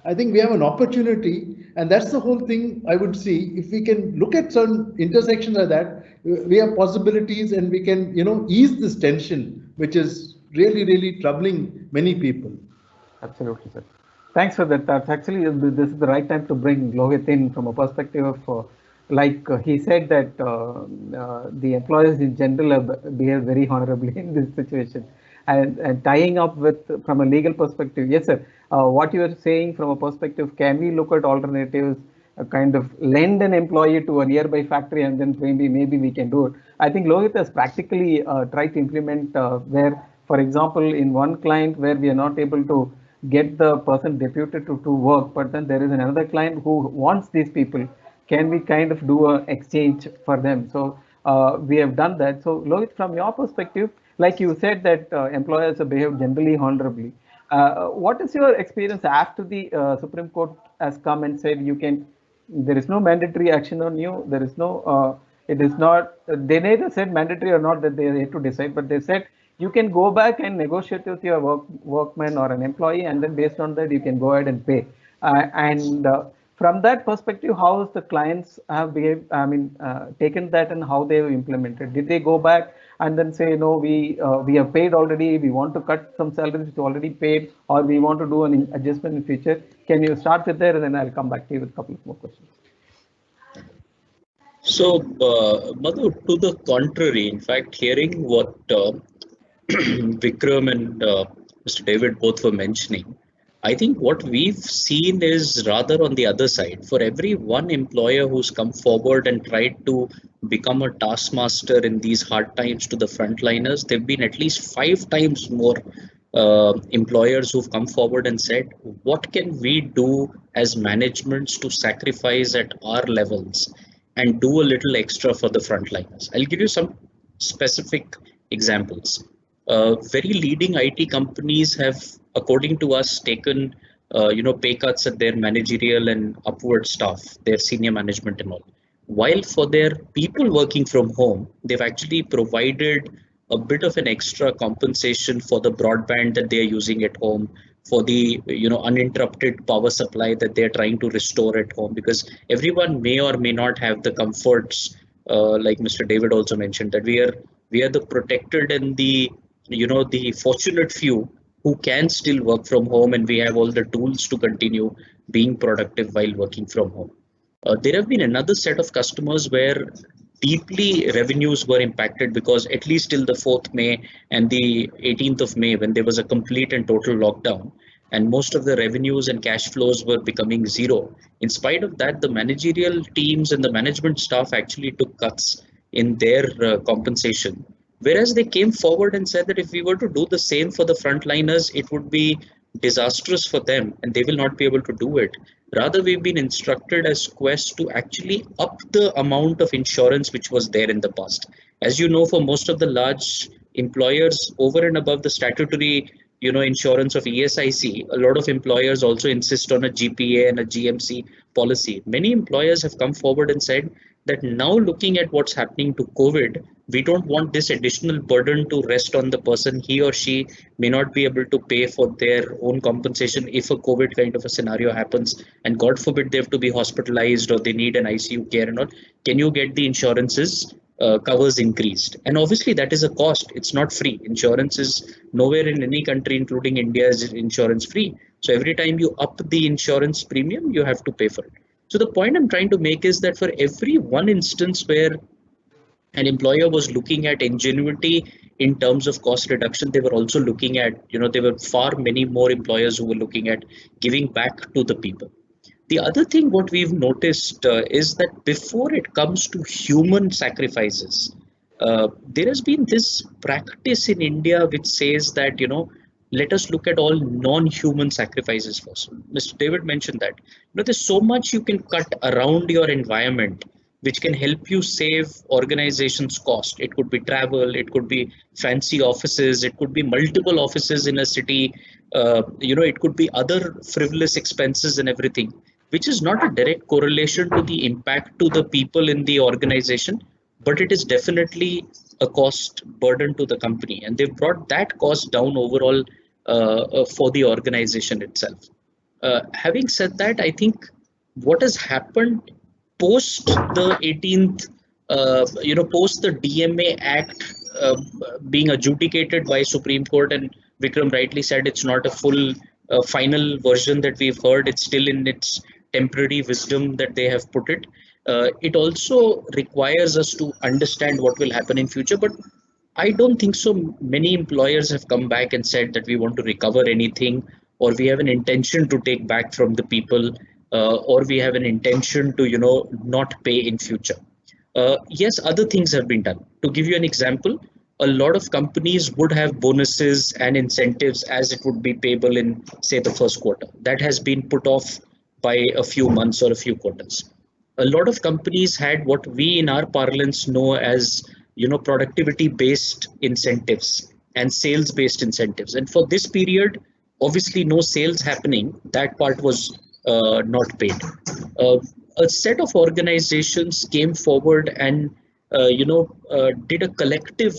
I think we have an opportunity, and that's the whole thing I would see. If we can look at some intersections like that, we have possibilities and we can, ease this tension, which is really, really troubling many people. Absolutely, sir. Thanks for that. That's actually, this is the right time to bring Lohit in from a perspective of, he said that the employers in general have behaved very honorably in this situation. And tying up with, from a legal perspective, yes, sir. What you are saying from a perspective, can we look at alternatives, kind of lend an employee to a nearby factory and then maybe we can do it. I think Lohit has practically tried to implement where, for example, in one client where we are not able to get the person deputed to work, but then there is another client who wants these people. Can we kind of do an exchange for them? So we have done that. So Lohit, from your perspective, like you said that employers have behaved generally honorably. What is your experience after the Supreme Court has come and said there is no mandatory action on you. There is no, it is not, they neither said mandatory or not that they are here to decide, but they said you can go back and negotiate with your workman or an employee, and then based on that you can go ahead and pay. from that perspective, how is the clients have behaved? I mean, taken that and how they have implemented? Did they go back and then say, no, we have paid already. We want to cut some salaries which already paid, or we want to do an adjustment in future? Can you start with there, and then I'll come back to you with a couple of more questions. So, Madhu, to the contrary, in fact, hearing what Vikram and Mr. David both were mentioning, I think what we've seen is rather on the other side. For every one employer who's come forward and tried to become a taskmaster in these hard times to the frontliners, there've been at least 5 times more employers who've come forward and said, what can we do as managements to sacrifice at our levels and do a little extra for the frontliners? I'll give you some specific examples. Very leading IT companies have, according to us, taken pay cuts at their managerial and upward staff, their senior management and all. While for their people working from home, they've actually provided a bit of an extra compensation for the broadband that they're using at home, for the uninterrupted power supply that they're trying to restore at home, because everyone may or may not have the comforts, like Mr. David also mentioned, that we are the protected and the the fortunate few who can still work from home, and we have all the tools to continue being productive while working from home. There have been another set of customers where deeply revenues were impacted, because at least till the 4th May and the 18th of May, when there was a complete and total lockdown, and most of the revenues and cash flows were becoming zero. In spite of that, the managerial teams and the management staff actually took cuts in their compensation. Whereas they came forward and said that if we were to do the same for the frontliners, it would be disastrous for them and they will not be able to do it. Rather, we've been instructed as Quess to actually up the amount of insurance which was there in the past. As you know, for most of the large employers, over and above the statutory insurance of ESIC, a lot of employers also insist on a GPA and a GMC policy. Many employers have come forward and said that now, looking at what's happening to COVID, we don't want this additional burden to rest on the person. He or she may not be able to pay for their own compensation if a COVID kind of a scenario happens, and God forbid they have to be hospitalized or they need an ICU care and all. Can you get the insurances covers increased? And obviously that is a cost. It's not free. Insurance is nowhere in any country, including India, is insurance free. So every time you up the insurance premium, you have to pay for it. So the point I'm trying to make is that for every one instance where an employer was looking at ingenuity in terms of cost reduction, they were also looking at, there were far many more employers who were looking at giving back to the people. The other thing what we've noticed is that before it comes to human sacrifices, there has been this practice in India which says that, let us look at all non-human sacrifices first. Mr. David mentioned that, there's so much you can cut around your environment which can help you save organizations cost. It could be travel, it could be fancy offices, it could be multiple offices in a city, it could be other frivolous expenses and everything, which is not a direct correlation to the impact to the people in the organization, but it is definitely a cost burden to the company. And they've brought that cost down overall for the organization itself. Having said that, I think what has happened post the 18th, post the DMA Act being adjudicated by Supreme Court, and Vikram rightly said it's not a full final version that we've heard. It's still in its temporary wisdom that they have put it. It also requires us to understand what will happen in future, but I don't think so many employers have come back and said that we want to recover anything, or we have an intention to take back from the people, or we have an intention to not pay in future. Yes, other things have been done. To give you an example, a lot of companies would have bonuses and incentives as it would be payable in, say, the first quarter. That has been put off by a few months or a few quarters. A lot of companies had what we in our parlance know as productivity based incentives and sales based incentives, and for this period obviously no sales happening, that part was not paid. A set of organizations came forward and did a collective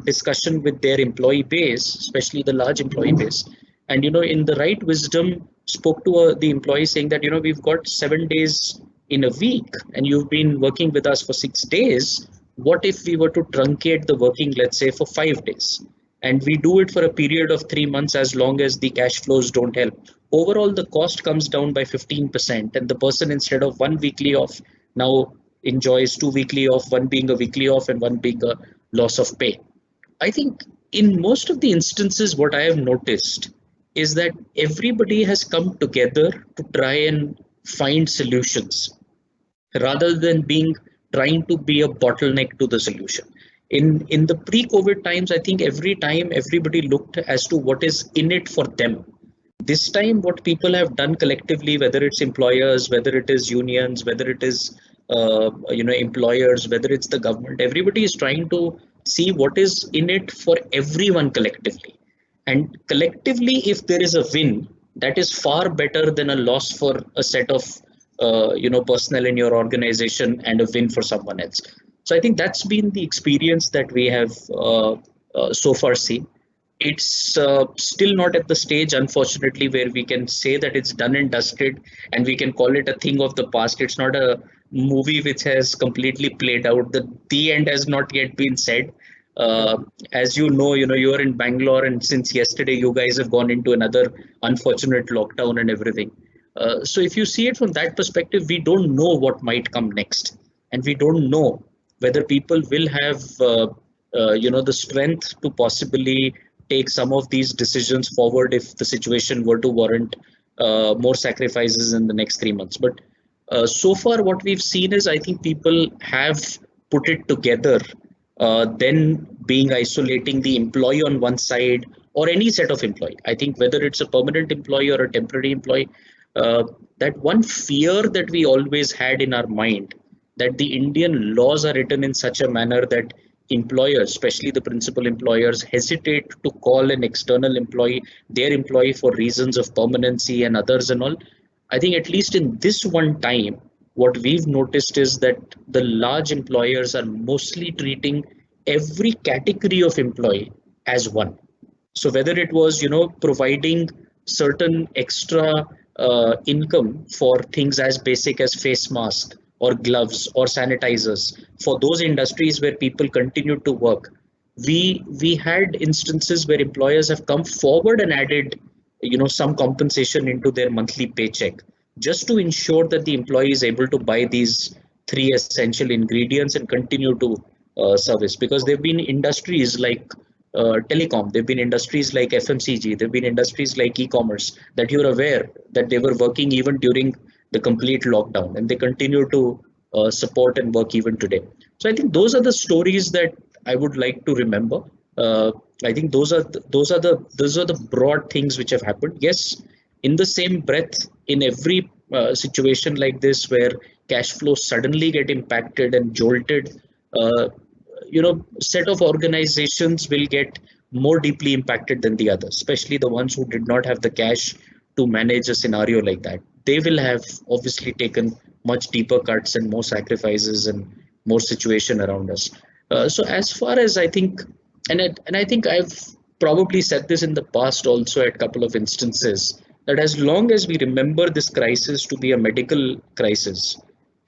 discussion with their employee base, especially the large employee base, and in the right wisdom spoke to the employee saying that, we've got 7 days in a week and you've been working with us for 6 days. What if we were to truncate the working, let's say, for 5 days? And we do it for a period of 3 months as long as the cash flows don't help. Overall, the cost comes down by 15%, and the person, instead of 1 weekly off, now enjoys 2 weekly off, one being a weekly off and one being a loss of pay. I think in most of the instances, what I have noticed is that everybody has come together to try and find solutions rather than trying to be a bottleneck to the solution. In the pre-COVID times, I think every time everybody looked as to what is in it for them. This time, what people have done collectively, whether it's employers, whether it is unions, whether it is employers, whether it's the government, everybody is trying to see what is in it for everyone collectively. And collectively, if there is a win, that is far better than a loss for a set of personnel in your organization and a win for someone else. So I think that's been the experience that we have so far seen. It's still not at the stage, unfortunately, where we can say that it's done and dusted and we can call it a thing of the past. It's not a movie which has completely played out. The end has not yet been said. As you know, you are in Bangalore, and since yesterday, you guys have gone into another unfortunate lockdown and everything. So if you see it from that perspective, we don't know what might come next, and we don't know whether people will have the strength to possibly take some of these decisions forward if the situation were to warrant more sacrifices in the next 3 months. But so far, what we've seen is, I think people have put it together, then being isolating the employee on one side or any set of employee. I think whether it's a permanent employee or a temporary employee, that one fear that we always had in our mind, that the Indian laws are written in such a manner that employers, especially the principal employers, hesitate to call an external employee their employee for reasons of permanency and others and all. I think at least in this one time, what we've noticed is that the large employers are mostly treating every category of employee as one. So whether it was, providing certain extra income for things as basic as face mask or gloves or sanitizers for those industries where people continue to work, we had instances where employers have come forward and added some compensation into their monthly paycheck, just to ensure that the employee is able to buy these 3 essential ingredients and continue to service. Because there have been industries like telecom, there have been industries like FMCG, there have been industries like e-commerce that you're aware that they were working even during the complete lockdown, and they continue to support and work even today. So I think those are the stories that I would like to remember. I think those are the broad things which have happened. Yes, in the same breath, in every situation like this where cash flows suddenly get impacted and jolted, set of organizations will get more deeply impacted than the others, especially the ones who did not have the cash to manage a scenario like that. They will have obviously taken much deeper cuts and more sacrifices and more situation around us. So as far as I think, and I think I've probably said this in the past also at a couple of instances, that as long as we remember this crisis to be a medical crisis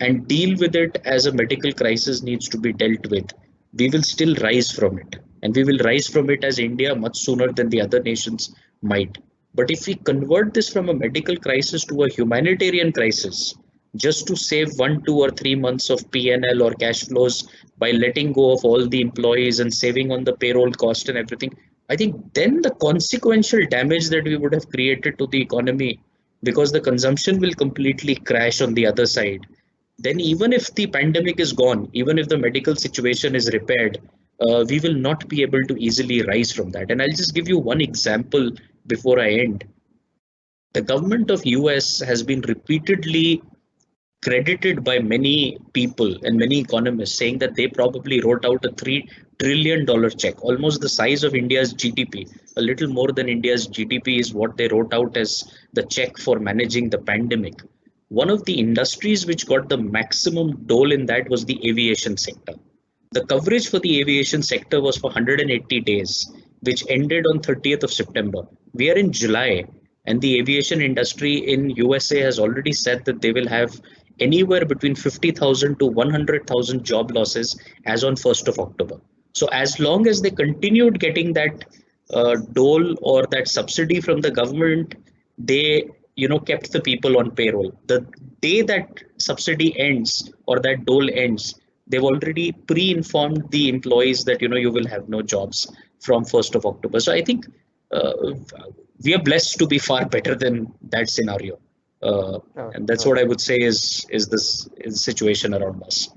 and deal with it as a medical crisis needs to be dealt with, we will still rise from it. And we will rise from it as India much sooner than the other nations might. But if we convert this from a medical crisis to a humanitarian crisis, just to save 1, 2, or 3 months of P&L or cash flows by letting go of all the employees and saving on the payroll cost and everything, I think then the consequential damage that we would have created to the economy, because the consumption will completely crash on the other side. Then even if the pandemic is gone, even if the medical situation is repaired, we will not be able to easily rise from that. And I'll just give you one example before I end. The government of US has been repeatedly credited by many people and many economists, saying that they probably wrote out a $3 trillion check, almost the size of India's GDP. A little more than India's GDP is what they wrote out as the check for managing the pandemic. One of the industries which got the maximum dole in that was the aviation sector. The coverage for the aviation sector was for 180 days, which ended on 30th of September. We are in July, And the aviation industry in USA has already said that they will have anywhere between 50,000 to 100,000 job losses as on 1st of October. So as long as they continued getting that dole or that subsidy from the government, they kept the people on payroll. The day that subsidy ends or that dole ends, they've already pre-informed the employees that you will have no jobs from 1st of October. So I think uh, we are blessed to be far better than that scenario. And that's what I would say is this is situation around us.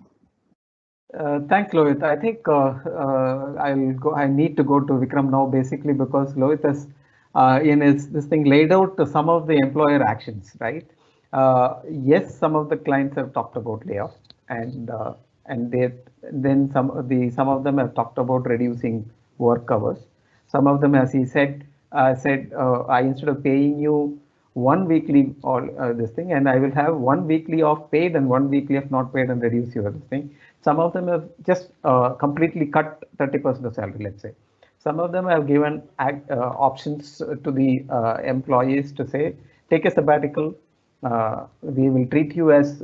Thanks, Lohit. I think I'll go. I need to go to Vikram now, basically because Lohit has, in his this thing, laid out some of the employer actions, right? Yes, some of the clients have talked about layoff, and they then some of them have talked about reducing work hours. Some of them, as he said, I instead of paying you one weekly or this thing, and I will have one weekly of paid and one weekly of not paid and reduce your this thing. Some of them have just completely cut 30% of salary, let's say. Some of them have given options to the employees to say, take a sabbatical. We will treat you as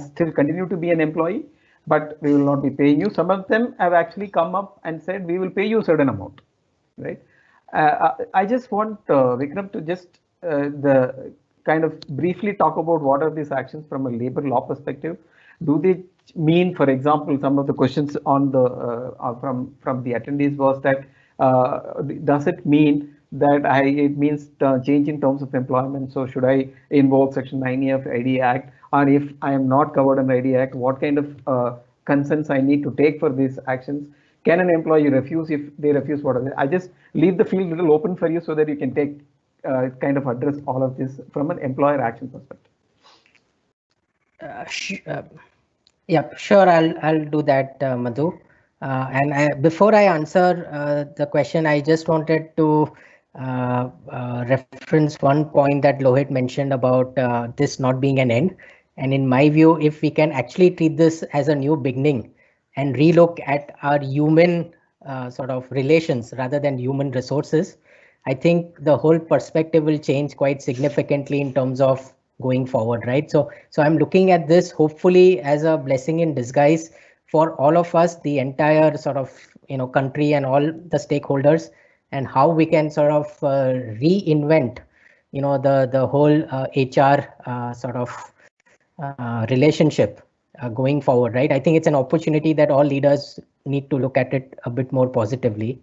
still continue to be an employee, but we will not be paying you. Some of them have actually come up and said, we will pay you a certain amount, right? I just want Vikram to just the kind of briefly talk about what are these actions from a labor law perspective. Do they mean, for example, some of the questions on the from the attendees was that does it mean that it means change in terms of employment? So should I invoke Section 9A of ID Act, or if I am not covered in ID Act, what kind of consents I need to take for these actions? Can an employee refuse? If they refuse, what are they? I just leave the field a little open for you so that you can take kind of address all of this from an employer action perspective. Yeah, sure. I'll do that, Madhu. Before I answer the question, I just wanted to reference one point that Lohit mentioned about this not being an end. And in my view, if we can actually treat this as a new beginning and relook at our human sort of relations rather than human resources, I think the whole perspective will change quite significantly in terms of going forward, right? So I'm looking at this hopefully as a blessing in disguise for all of us, the entire sort of country and all the stakeholders, and how we can sort of reinvent the whole HR sort of relationship going forward, right? I think it's an opportunity that all leaders need to look at it a bit more positively.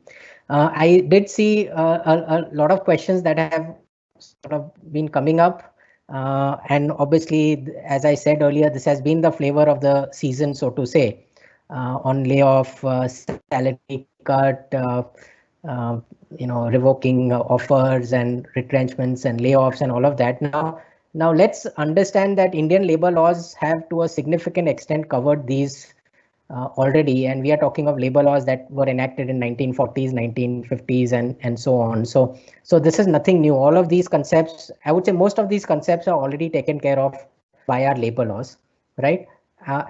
I did see a lot of questions that have sort of been coming up. And obviously, as I said earlier, this has been the flavor of the season, so to say, on layoff, salary cut, revoking offers and retrenchments and layoffs and all of that. Now let's understand that Indian labor laws have to a significant extent covered these already, and we are talking of labor laws that were enacted in 1940s, 1950s, and so on. So this is nothing new. All of these concepts, I would say most of these concepts are already taken care of by our labor laws, right?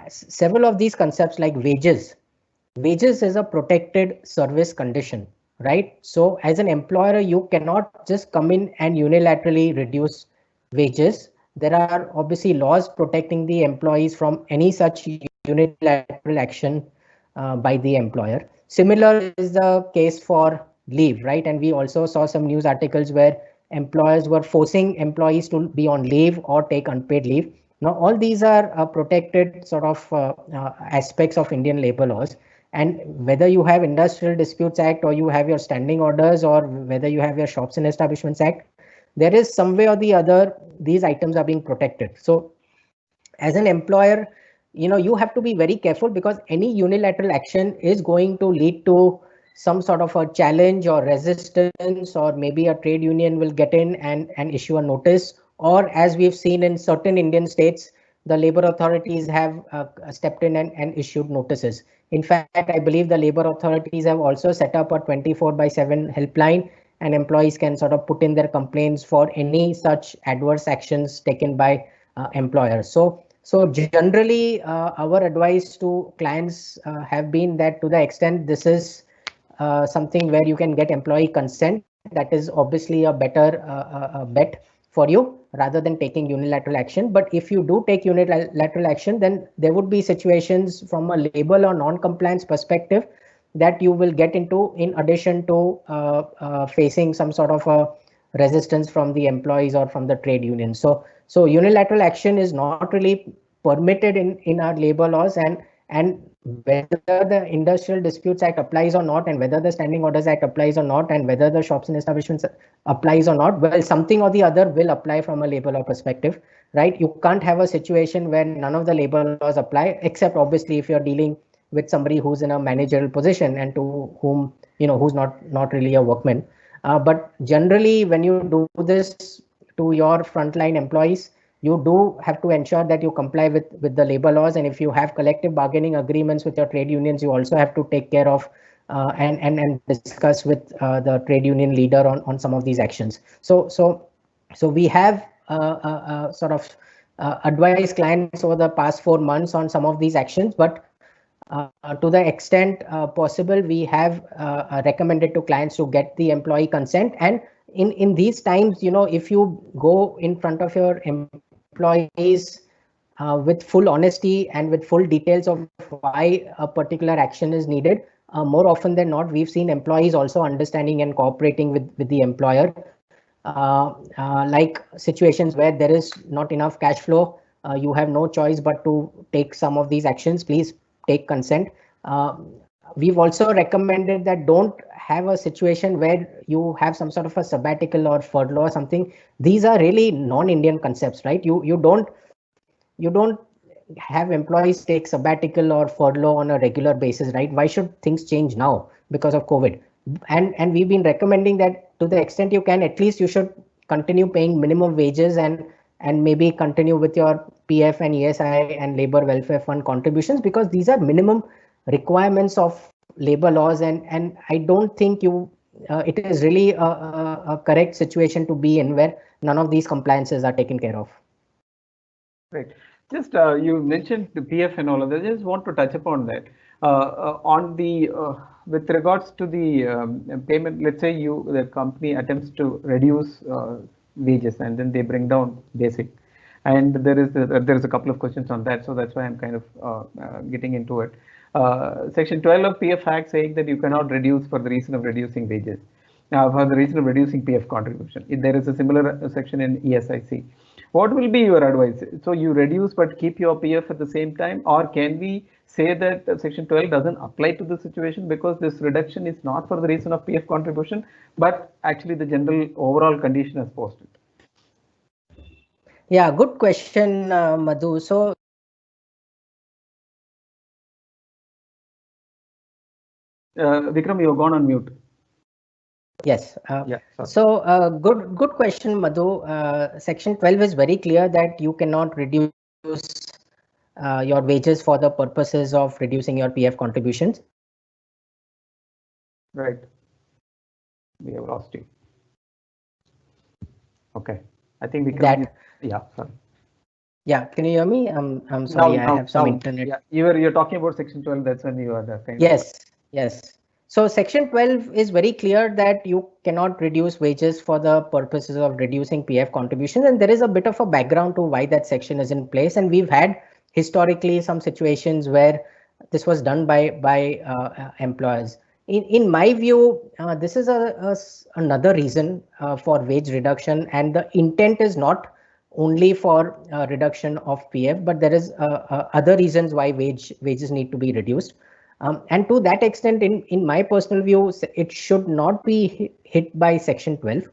Several of these concepts like wages is a protected service condition, right? So as an employer, you cannot just come in and unilaterally reduce wages. There are obviously laws protecting the employees from any such unilateral action by the employer. Similar is the case for leave, right? And we also saw some news articles where employers were forcing employees to be on leave or take unpaid leave. Now, all these are protected sort of aspects of Indian labor laws. And whether you have Industrial Disputes Act or you have your standing orders or whether you have your Shops and Establishments Act, there is some way or the other, these items are being protected. So as an employer, you have to be very careful because any unilateral action is going to lead to some sort of a challenge or resistance, or maybe a trade union will get in and issue a notice. Or as we've seen in certain Indian states, the labor authorities have stepped in and issued notices. In fact, I believe the labor authorities have also set up a 24/7 helpline, and employees can sort of put in their complaints for any such adverse actions taken by employers. So generally, our advice to clients have been that to the extent this is something where you can get employee consent, that is obviously a better bet for you rather than taking unilateral action. But if you do take unilateral action, then there would be situations from a label or non-compliance perspective that you will get into, in addition to facing some sort of a resistance from the employees or from the trade union. So unilateral action is not really permitted in our labor laws, and whether the Industrial Disputes Act applies or not, and whether the Standing Orders Act applies or not, and whether the Shops and Establishments applies or not, well, something or the other will apply from a labor law perspective, right? You can't have a situation where none of the labor laws apply, except obviously if you're dealing with somebody who's in a managerial position and to whom, who's not really a workman. But generally, when you do this to your frontline employees, you do have to ensure that you comply with the labor laws. And if you have collective bargaining agreements with your trade unions, you also have to take care of and discuss with the trade union leader on some of these actions. So we have sort of advised clients over the past 4 months on some of these actions, but to the extent possible, we have recommended to clients to get the employee consent. And in these times, if you go in front of your employees with full honesty and with full details of why a particular action is needed, more often than not, we've seen employees also understanding and cooperating with the employer. Like situations where there is not enough cash flow, you have no choice but to take some of these actions. Please take consent. We've also recommended that don't have a situation where you have some sort of a sabbatical or furlough or something. These are really non-Indian concepts, right? You don't have employees take sabbatical or furlough on a regular basis, right? Why should things change now because of COVID? And we've been recommending that to the extent you can, at least you should continue paying minimum wages and maybe continue with your PF and ESI and labor welfare fund contributions, because these are minimum requirements of labor laws. And I don't think it is really a correct situation to be in where none of these compliances are taken care of. Right. Just you mentioned the PF and all of that. I just want to touch upon that. On the with regards to the payment, let's say the company attempts to reduce wages and then they bring down basic, and there is a couple of questions on that, so that's why I'm kind of getting into it. Section 12 of PF Act saying that you cannot reduce for the reason of reducing wages. Now, for the reason of reducing PF contribution, there is a similar section in ESIC. What will be your advice? So you reduce but keep your PF at the same time, or can we say that Section 12 doesn't apply to the situation because this reduction is not for the reason of PF contribution, but actually the general overall condition as posted? Yeah, good question, Madhu. So Vikram, you've gone on mute. Yes. Yeah. So good question, Madhu. Section 12 is very clear that you cannot reduce your wages for the purposes of reducing your PF contributions. Right. We have lost you. Okay. I think we can. Yeah. Sorry. Yeah. Can you hear me? I'm sorry. I have some internet. Yeah. You're talking about Section 12. That's when you are the kind. Yes. So Section 12 is very clear that you cannot reduce wages for the purposes of reducing PF contributions. And there is a bit of a background to why that section is in place. And we've had historically some situations where this was done by employers. In my view, this is another reason for wage reduction. And the intent is not only for reduction of PF, but there is other reasons why wages need to be reduced. And to that extent, in my personal view, it should not be hit by Section 12.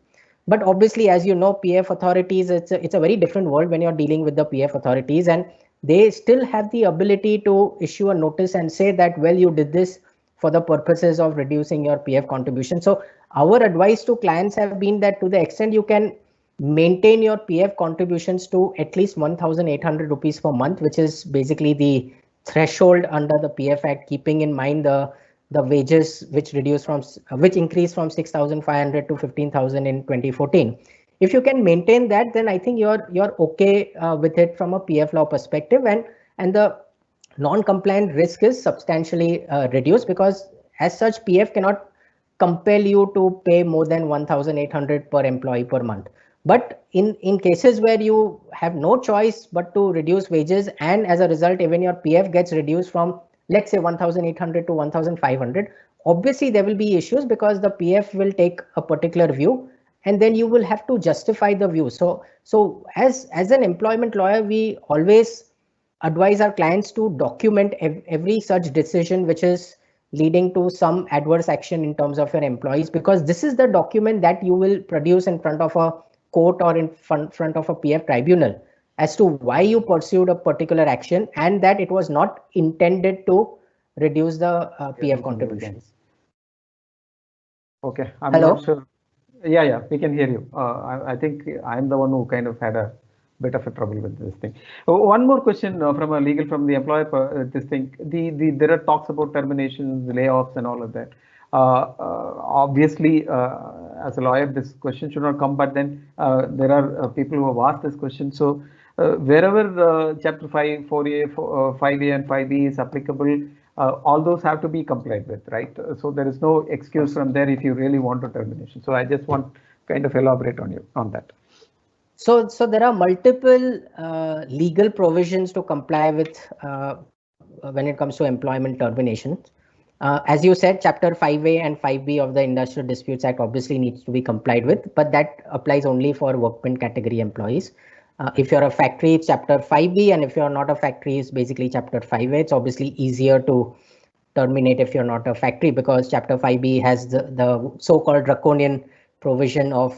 But obviously, as you know, PF authorities, it's a very different world when you're dealing with the PF authorities, and they still have the ability to issue a notice and say that, well, you did this for the purposes of reducing your PF contribution. So our advice to clients have been that to the extent you can maintain your PF contributions to at least 1,800 rupees per month, which is basically the threshold under the PF Act, keeping in mind the wages which increased from 6,500 to 15,000 in 2014. If you can maintain that, then I think you're okay with it from a PF law perspective, and the non-compliant risk is substantially reduced, because as such PF cannot compel you to pay more than 1,800 per employee per month. But in cases where you have no choice but to reduce wages, and as a result, even your PF gets reduced from, let's say, 1,800 to 1,500, obviously there will be issues because the PF will take a particular view, and then you will have to justify the view. So as an employment lawyer, we always advise our clients to document every such decision which is leading to some adverse action in terms of your employees, because this is the document that you will produce in front of a court or in front of a PF tribunal as to why you pursued a particular action and that it was not intended to reduce the PF contributions. Okay, I'm Hello? not sure. Yeah, we can hear you. I think I'm the one who kind of had a bit of a trouble with this thing. One more question from the employer. This thing, there are talks about terminations, layoffs, and all of that. Obviously, as a lawyer, this question should not come. But then there are people who have asked this question. So wherever Chapter 5, 4A, 5A, and 5B is applicable, all those have to be complied with, right? So there is no excuse from there if you really want a termination. So I just want kind of elaborate on that. So there are multiple legal provisions to comply with when it comes to employment termination. As you said, Chapter 5A and 5B of the Industrial Disputes Act obviously needs to be complied with, but that applies only for workman category employees. If you're a factory, it's Chapter 5B, and if you're not a factory, it's basically Chapter 5A. It's obviously easier to terminate if you're not a factory because Chapter 5B has the so-called draconian provision of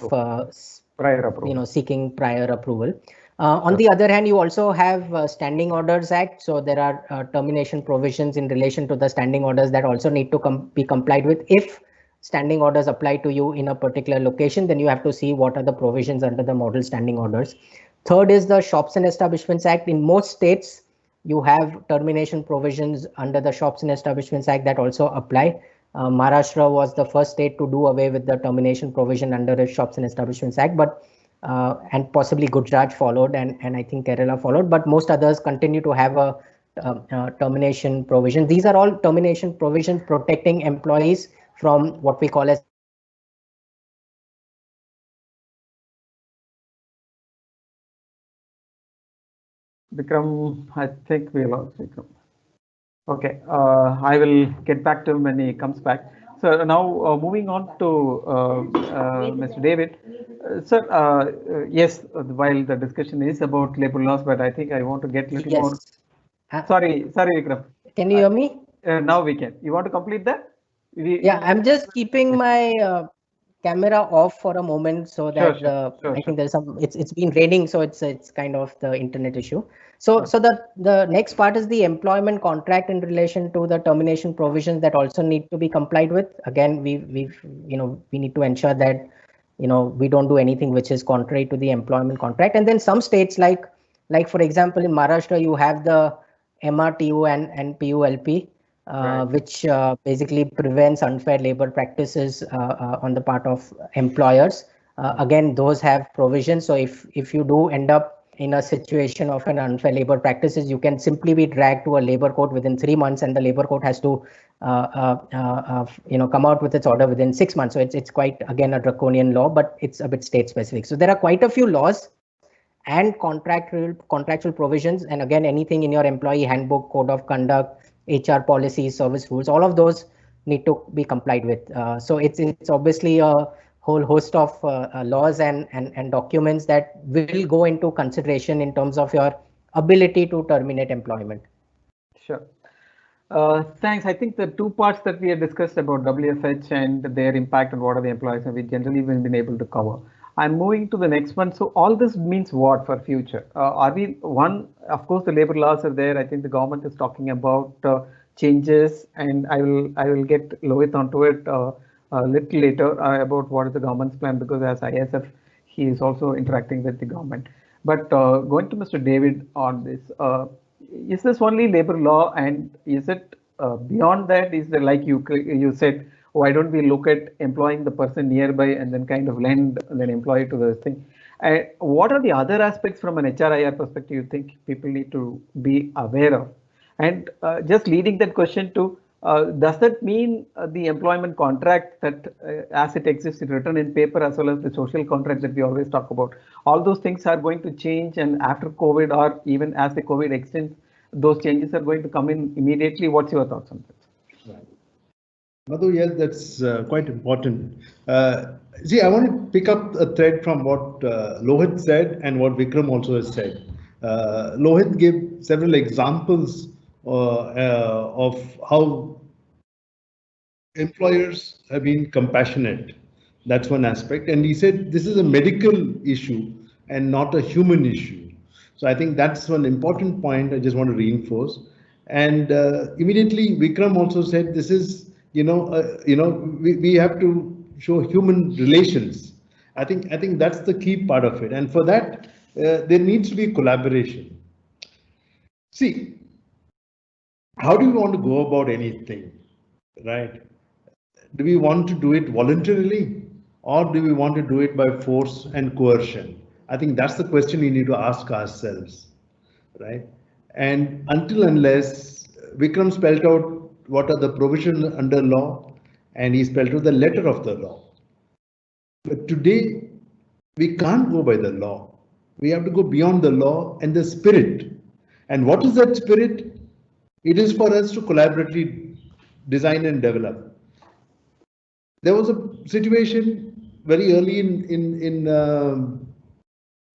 prior approval. Seeking prior approval. On the other hand, you also have Standing Orders Act. So there are termination provisions in relation to the standing orders that also need to be complied with. If standing orders apply to you in a particular location, then you have to see what are the provisions under the model standing orders. Third is the Shops and Establishments Act. In most states, you have termination provisions under the Shops and Establishments Act that also apply. Maharashtra was the first state to do away with the termination provision under the Shops and Establishments Act, but and possibly Gujarat followed, and I think Kerala followed, but most others continue to have a termination provision. These are all termination provisions protecting employees from what we call as Vikram, I think we lost Vikram. Okay, I will get back to him when he comes back. So now moving on to Mr. David. Sir, yes, while the discussion is about labor laws, but I think I want to get a little more. Sorry, Vikram. Can you hear me? Now we can. You want to complete that? Yeah, I'm just keeping my camera off for a moment so that I think there's some. It's been raining, so it's kind of the internet issue. So the next part is the employment contract in relation to the termination provisions that also need to be complied with. Again, we need to ensure that we don't do anything which is contrary to the employment contract. And then some states like for example in Maharashtra you have the MRTU and PULP. Right. Which basically prevents unfair labor practices on the part of employers. Again, those have provisions. So if you do end up in a situation of an unfair labor practices, you can simply be dragged to a labor court within 3 months, and the labor court has to come out with its order within 6 months. So it's quite, again, a draconian law, but it's a bit state specific. So there are quite a few laws and contractual provisions, and again, anything in your employee handbook, code of conduct, HR policies, service rules, all of those need to be complied with. So it's obviously a whole host of laws and documents that will go into consideration in terms of your ability to terminate employment. Sure. Thanks. I think the two parts that we have discussed about WFH and their impact on what are the employees, and we generally have been able to cover. I'm moving to the next one. So all this means what for future? Of course, the labor laws are there. I think the government is talking about changes, and I will get Lohit onto it a little later about what is the government's plan, because as ISF, he is also interacting with the government. But going to Mr. David on this, is this only labor law, and is it beyond that? Is there, like you said, why don't we look at employing the person nearby and then kind of lend an employee to this thing? What are the other aspects from an HRIR perspective you think people need to be aware of? And just leading that question to does that mean the employment contract that as it exists written in paper as well as the social contract that we always talk about, all those things are going to change, and after COVID or even as the COVID extends, those changes are going to come in immediately? What's your thoughts on that? Right. Madhu, yes, that's quite important. See, I want to pick up a thread from what Lohit said and what Vikram also has said. Lohit gave several examples of how employers have been compassionate. That's one aspect. And he said this is a medical issue and not a human issue. So I think that's one important point I just want to reinforce. And immediately Vikram also said this is, we have to show human relations. I think that's the key part of it. And for that, there needs to be collaboration. See, how do we want to go about anything, right? Do we want to do it voluntarily, or do we want to do it by force and coercion? I think that's the question we need to ask ourselves, right? And until unless Vikram spelled out what are the provisions under law, and he spelled out the letter of the law. But today, we can't go by the law. We have to go beyond the law and the spirit. And what is that spirit? It is for us to collaboratively design and develop. There was a situation very early in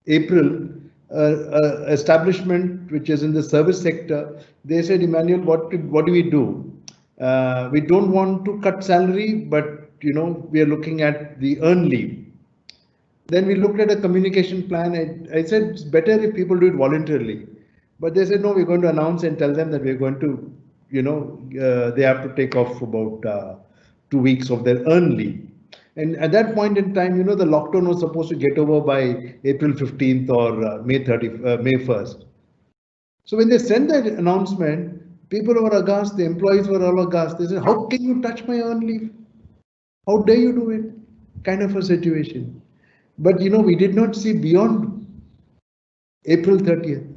April, establishment which is in the service sector. They said, Emmanuel, what do we do? We don't want to cut salary, but we are looking at the earn leave. Then we looked at a communication plan. I said it's better if people do it voluntarily, but they said no, we're going to announce and tell them that we're going to, they have to take off about 2 weeks of their earn leave. And at that point in time, the lockdown was supposed to get over by April 15th or May 1st. So when they sent that announcement, people were aghast, the employees were all aghast. They said, how can you touch my earn leave? How dare you do it? Kind of a situation. But we did not see beyond April 30th.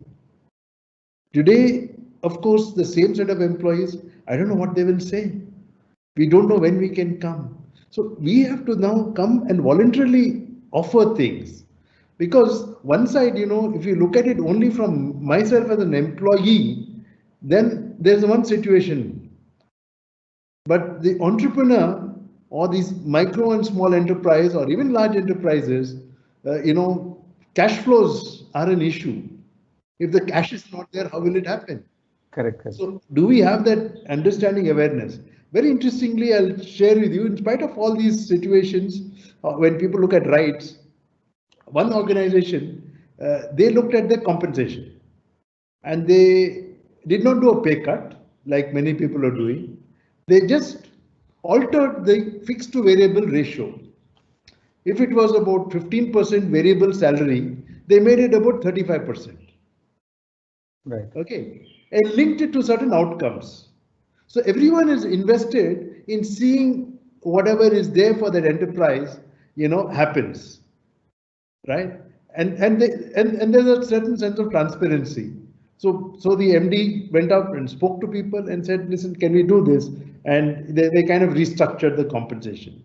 Today, of course, the same set of employees, I don't know what they will say. We don't know when we can come. So we have to now come and voluntarily offer things. Because one side, if you look at it only from myself as an employee, then there's one situation. But the entrepreneur or these micro and small enterprise or even large enterprises, cash flows are an issue. If the cash is not there, how will it happen? Correct. So do we have that understanding, awareness? Very interestingly, I'll share with you, in spite of all these situations, when people look at rights, one organization, they looked at their compensation and they did not do a pay cut like many people are doing. They just altered the fixed to variable ratio. If it was about 15% variable salary, they made it about 35%. Right. Okay. And linked it to certain outcomes. So everyone is invested in seeing whatever is there for that enterprise, happens, right? And there's a certain sense of transparency. So the MD went up and spoke to people and said, listen, can we do this? And they kind of restructured the compensation.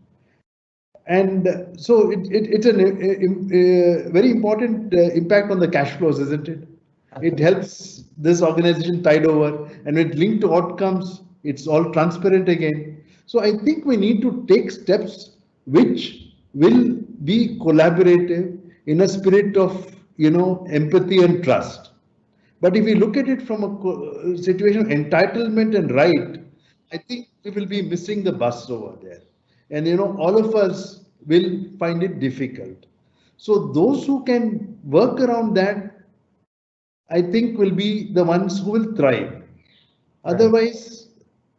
And so it's a very important impact on the cash flows, isn't it? It helps this organization tide over, and with linked to outcomes, it's all transparent again. So I think we need to take steps which will be collaborative in a spirit of, empathy and trust. But if we look at it from a situation of entitlement and right, I think we will be missing the bus over there. And, all of us will find it difficult. So those who can work around that, I think will be the ones who will thrive. Otherwise,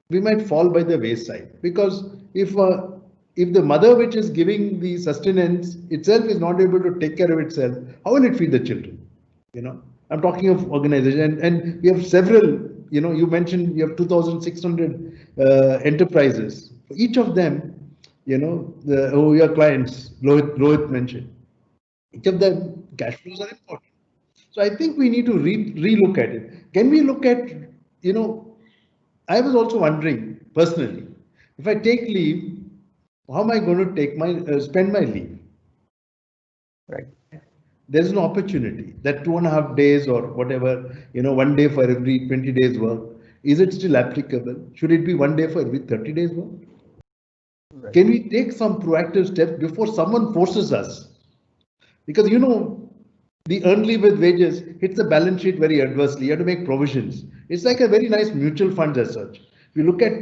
we might fall by the wayside, because if the mother which is giving the sustenance itself is not able to take care of itself, how will it feed the children? I'm talking of organization, and we have several. You mentioned you have 2,600 enterprises. For each of them, who your clients, Lohit mentioned, each of them cash flows are important. So I think we need to relook at it. Can we look at, I was also wondering, personally. If I take leave, how am I going to take my spend my leave? Right. There's an opportunity that 2.5 days or whatever, 1 day for every 20 days work. Is it still applicable? Should it be 1 day for every 30 days work? Right. Can we take some proactive steps before someone forces us? Because the earned leave with wages hits the balance sheet very adversely. You have to make provisions. It's like a very nice mutual fund as such. If you look at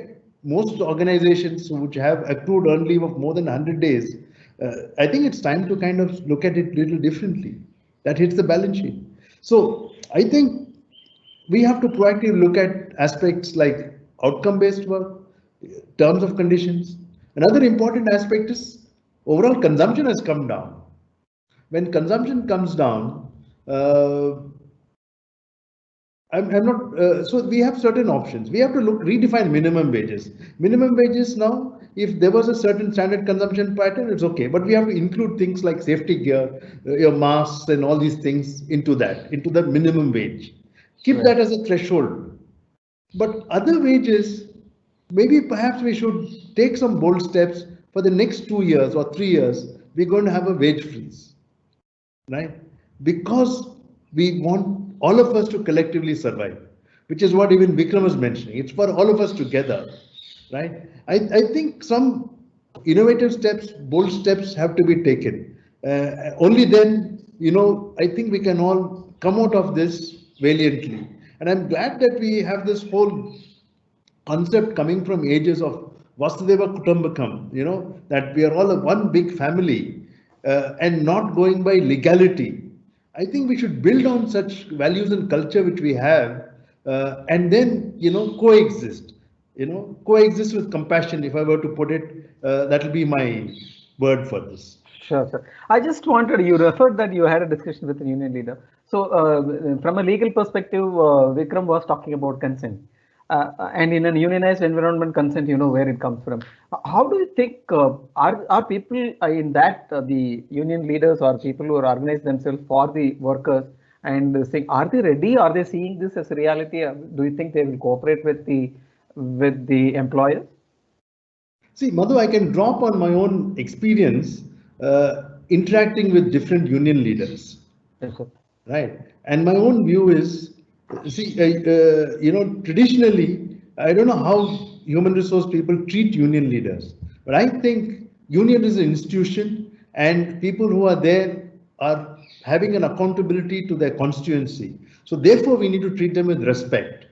most organizations which have accrued earned leave of more than 100 days, I think it's time to kind of look at it a little differently. That hits the balance sheet. So I think we have to proactively look at aspects like outcome-based work, terms of conditions. Another important aspect is overall consumption has come down. When consumption comes down, I'm not, so we have certain options. We have to redefine minimum wages. Minimum wages now, if there was a certain standard consumption pattern, it's okay. But we have to include things like safety gear, your masks and all these things into the minimum wage. Keep that as a threshold. But other wages, maybe perhaps we should take some bold steps for the next 2 years or 3 years. We're going to have a wage freeze, right? Because we want all of us to collectively survive, which is what even Vikram was mentioning. It's for all of us together, right? I think some innovative steps, bold steps have to be taken. Only then, I think we can all come out of this valiantly. And I'm glad that we have this whole concept coming from ages of Vasudeva Kutumbakam, that we are all one big family and not going by legality. I think we should build on such values and culture which we have and then, coexist, coexist with compassion. If I were to put it, that will be my word for this. Sure, sir. I just wanted, you referred that you had a discussion with the union leader. So from a legal perspective, Vikram was talking about consent. And in a unionized environment, consent, where it comes from. How do you think, are people in that, the union leaders or people who are organized themselves for the workers and saying, are they ready? Are they seeing this as a reality? Do you think they will cooperate with the employers? See, Madhu, I can draw upon my own experience interacting with different union leaders. Yes, sir. Right. And my own view is, see, traditionally, I don't know how human resource people treat union leaders, but I think union is an institution and people who are there are having an accountability to their constituency. So therefore, we need to treat them with respect.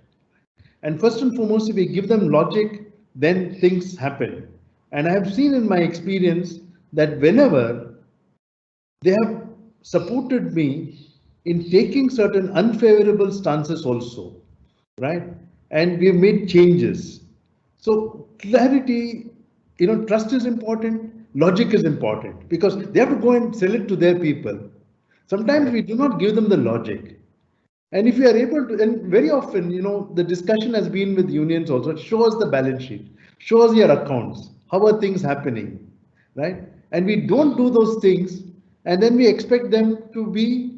And first and foremost, if we give them logic, then things happen. And I have seen in my experience that whenever they have supported me in taking certain unfavorable stances also, right? And we have made changes. So clarity, trust is important, logic is important because they have to go and sell it to their people. Sometimes we do not give them the logic. And if we are able to, and very often, the discussion has been with unions also, show us the balance sheet, show us your accounts, how are things happening, right? And we don't do those things, and then we expect them to be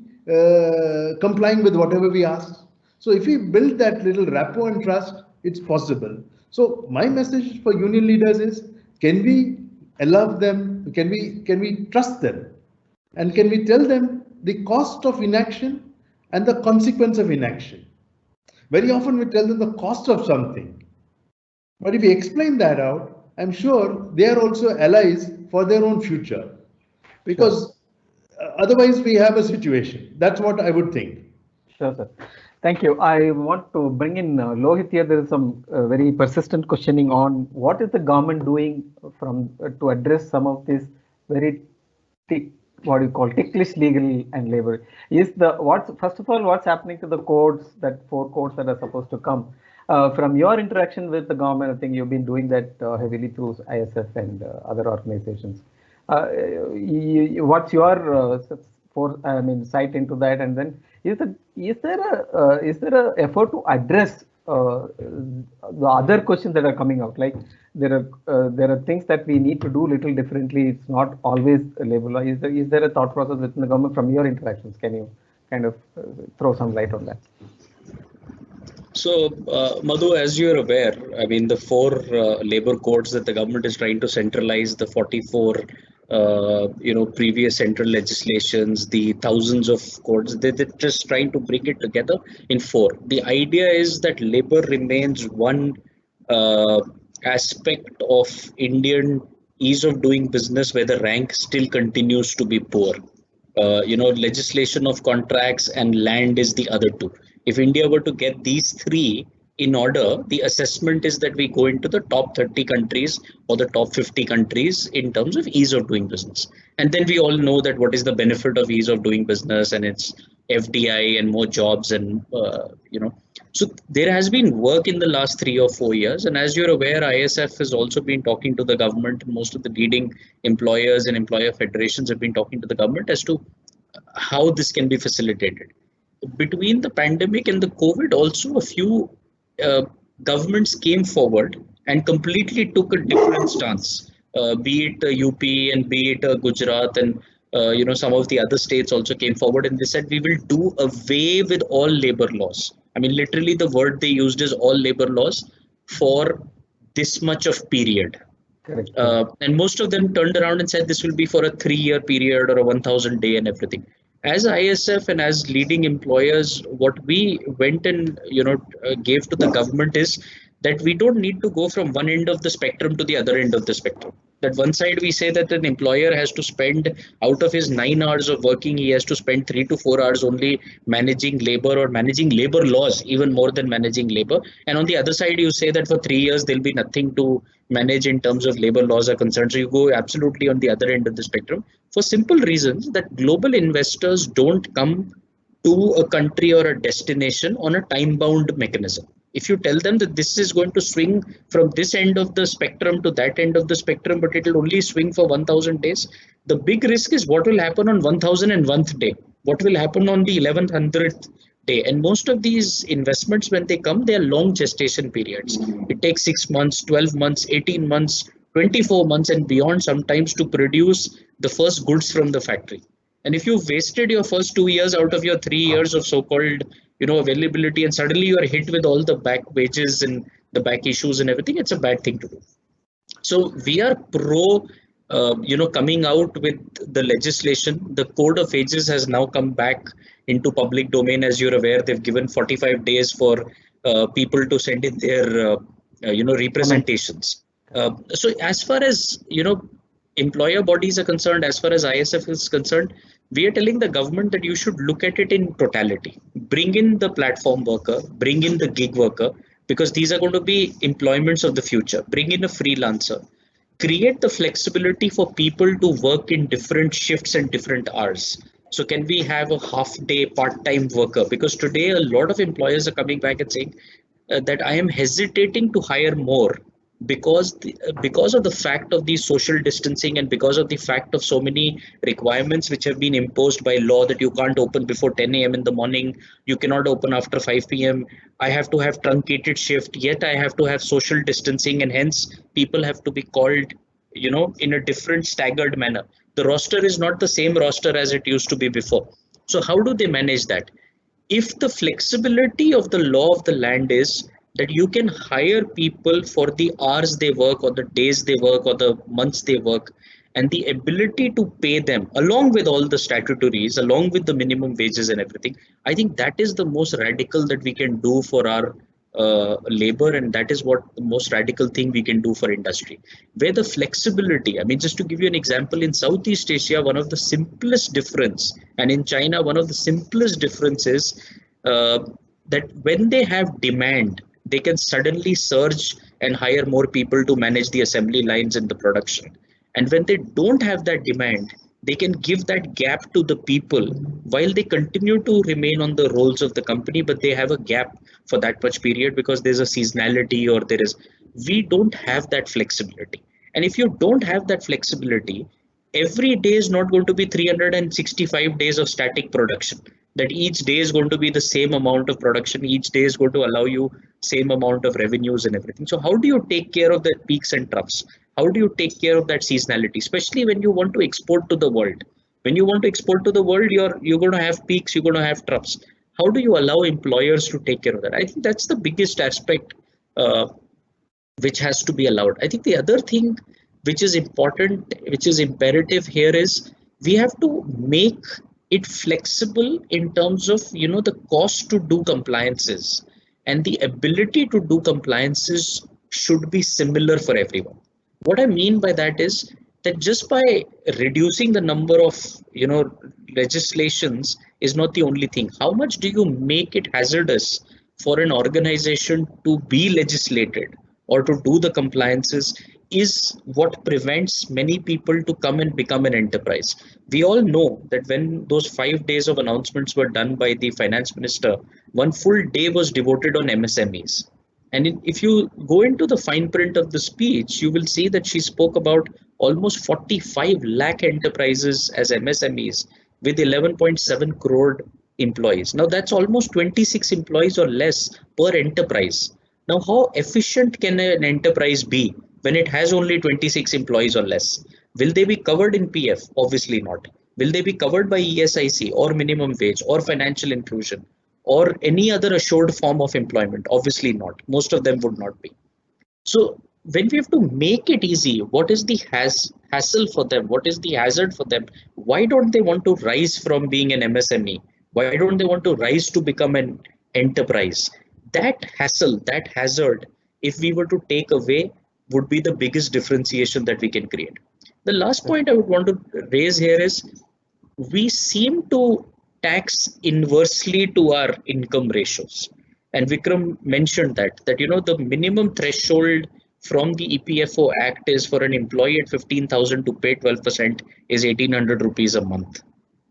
complying with whatever we ask. So if we build that little rapport and trust, it's possible. So my message for union leaders is, can we allow them, can we trust them? And can we tell them the cost of inaction and the consequence of inaction? Very often we tell them the cost of something. But if we explain that out, I'm sure they are also allies for their own future. Because otherwise we have a situation. That's what I would think. Sure, sir. Thank you. I want to bring in Lohit here. There is some very persistent questioning on what is the government doing to address some of these very ticklish legal and labor. First of all, what's happening to the codes, that 4 codes that are supposed to come? From your interaction with the government, I think you've been doing that heavily through ISF and other organizations. What's your sight into that? And then is there a effort to address the other questions that are coming out? Like there are things that we need to do little differently. It's not always labor. Is there a thought process within the government from your interactions? Can you kind of throw some light on that? So, Madhu, as you're aware, I mean, the four labor codes that the government is trying to centralize, the 44, previous central legislations, the thousands of codes, they're just trying to bring it together in four. The idea is that labor remains one uh, aspect of Indian ease of doing business where the rank still continues to be poor. Legislation of contracts and land is the other two. If India were to get these three in order, the assessment is that we go into the top 30 countries or the top 50 countries in terms of ease of doing business. And then we all know that what is the benefit of ease of doing business, and it's FDI and more jobs so there has been work in the last 3 or 4 years, and as you're aware, ISF has also been talking to the government, and most of the leading employers and employer federations have been talking to the government as to how this can be facilitated. Between the pandemic and the COVID, also a few governments came forward and completely took a different stance, be it UP and be it Gujarat and some of the other states also came forward and they said we will do away with all labor laws. I mean, literally the word they used is all labor laws for this much of period. Correct. And most of them turned around and said this will be for a 3-year period or a 1,000 day and everything. As ISF and as leading employers, what we went and gave to the government is that we don't need to go from one end of the spectrum to the other end of the spectrum. That one side we say that an employer has to spend out of his 9 hours of working, he has to spend 3 to 4 hours only managing labor or managing labor laws, even more than managing labor. And on the other side, you say that for 3 years, there'll be nothing to manage in terms of labor laws are concerned. So you go absolutely on the other end of the spectrum for simple reasons that global investors don't come to a country or a destination on a time-bound mechanism. If you tell them that this is going to swing from this end of the spectrum to that end of the spectrum, but it will only swing for 1,000 days, the big risk is what will happen on 1,001th day, what will happen on the 1100th day. And most of these investments, when they come, they are long gestation periods. It takes 6 months, 12 months, 18 months, 24 months and beyond sometimes to produce the first goods from the factory. And if you've wasted your first 2 years out of your 3 years of so-called availability, and suddenly you are hit with all the back wages and the back issues and everything, it's a bad thing to do. So we are pro, coming out with the legislation. The Code of Wages has now come back into public domain. As you're aware, they've given 45 days for people to send in their, representations. So as far as, employer bodies are concerned, as far as ISF is concerned, we are telling the government that you should look at it in totality. Bring in the platform worker, bring in the gig worker, because these are going to be employments of the future. Bring in a freelancer. Create the flexibility for people to work in different shifts and different hours. So can we have a half-day part-time worker? Because today a lot of employers are coming back and saying that I am hesitating to hire more because of the fact of the social distancing and because of the fact of so many requirements which have been imposed by law that you can't open before 10 a.m. in the morning, you cannot open after 5 p.m. I have to have truncated shift, yet I have to have social distancing, and hence people have to be called, in a different staggered manner. The roster is not the same roster as it used to be before. So how do they manage that? If the flexibility of the law of the land is that you can hire people for the hours they work or the days they work or the months they work, and the ability to pay them along with all the statutories, along with the minimum wages and everything, I think that is the most radical that we can do for our labor, and that is what the most radical thing we can do for industry. Where the flexibility, I mean, just to give you an example, in Southeast Asia, one of the simplest difference, and in China, one of the simplest differences that when they have demand, they can suddenly surge and hire more people to manage the assembly lines and the production. And when they don't have that demand, they can give that gap to the people while they continue to remain on the roles of the company, but they have a gap for that much period because there's a seasonality or we don't have that flexibility. And if you don't have that flexibility, every day is not going to be 365 days of static production. That each day is going to be the same amount of production, each day is going to allow you same amount of revenues and everything. So how do you take care of that peaks and troughs? How do you take care of that seasonality, especially when you want to export to the world? When you want to export to the world, you're going to have peaks, you're going to have troughs. how do you allow employers to take care of that? I think that's the biggest aspect which has to be allowed. I think the other thing which is important, which is imperative here is we have to make it flexible in terms of the cost to do compliances, and the ability to do compliances should be similar for everyone. What I mean by that is that just by reducing the number of legislations is not the only thing. How much do you make it hazardous for an organization to be legislated or to do the compliances is what prevents many people to come and become an enterprise. We all know that when those 5 days of announcements were done by the finance minister, one full day was devoted on MSMEs. And if you go into the fine print of the speech, you will see that she spoke about almost 45 lakh enterprises as MSMEs with 11.7 crore employees. Now that's almost 26 employees or less per enterprise. Now, how efficient can an enterprise be when it has only 26 employees or less? Will they be covered in PF? Obviously not. Will they be covered by ESIC or minimum wage or financial inclusion or any other assured form of employment? Obviously not. Most of them would not be. So when we have to make it easy, what is the hassle for them? What is the hazard for them? Why don't they want to rise from being an MSME? Why don't they want to rise to become an enterprise? That hassle, that hazard, if we were to take away, would be the biggest differentiation that we can create. The last point I would want to raise here is we seem to tax inversely to our income ratios. And Vikram mentioned that the minimum threshold from the EPFO Act is for an employee at 15,000 to pay 12% is 1,800 rupees a month.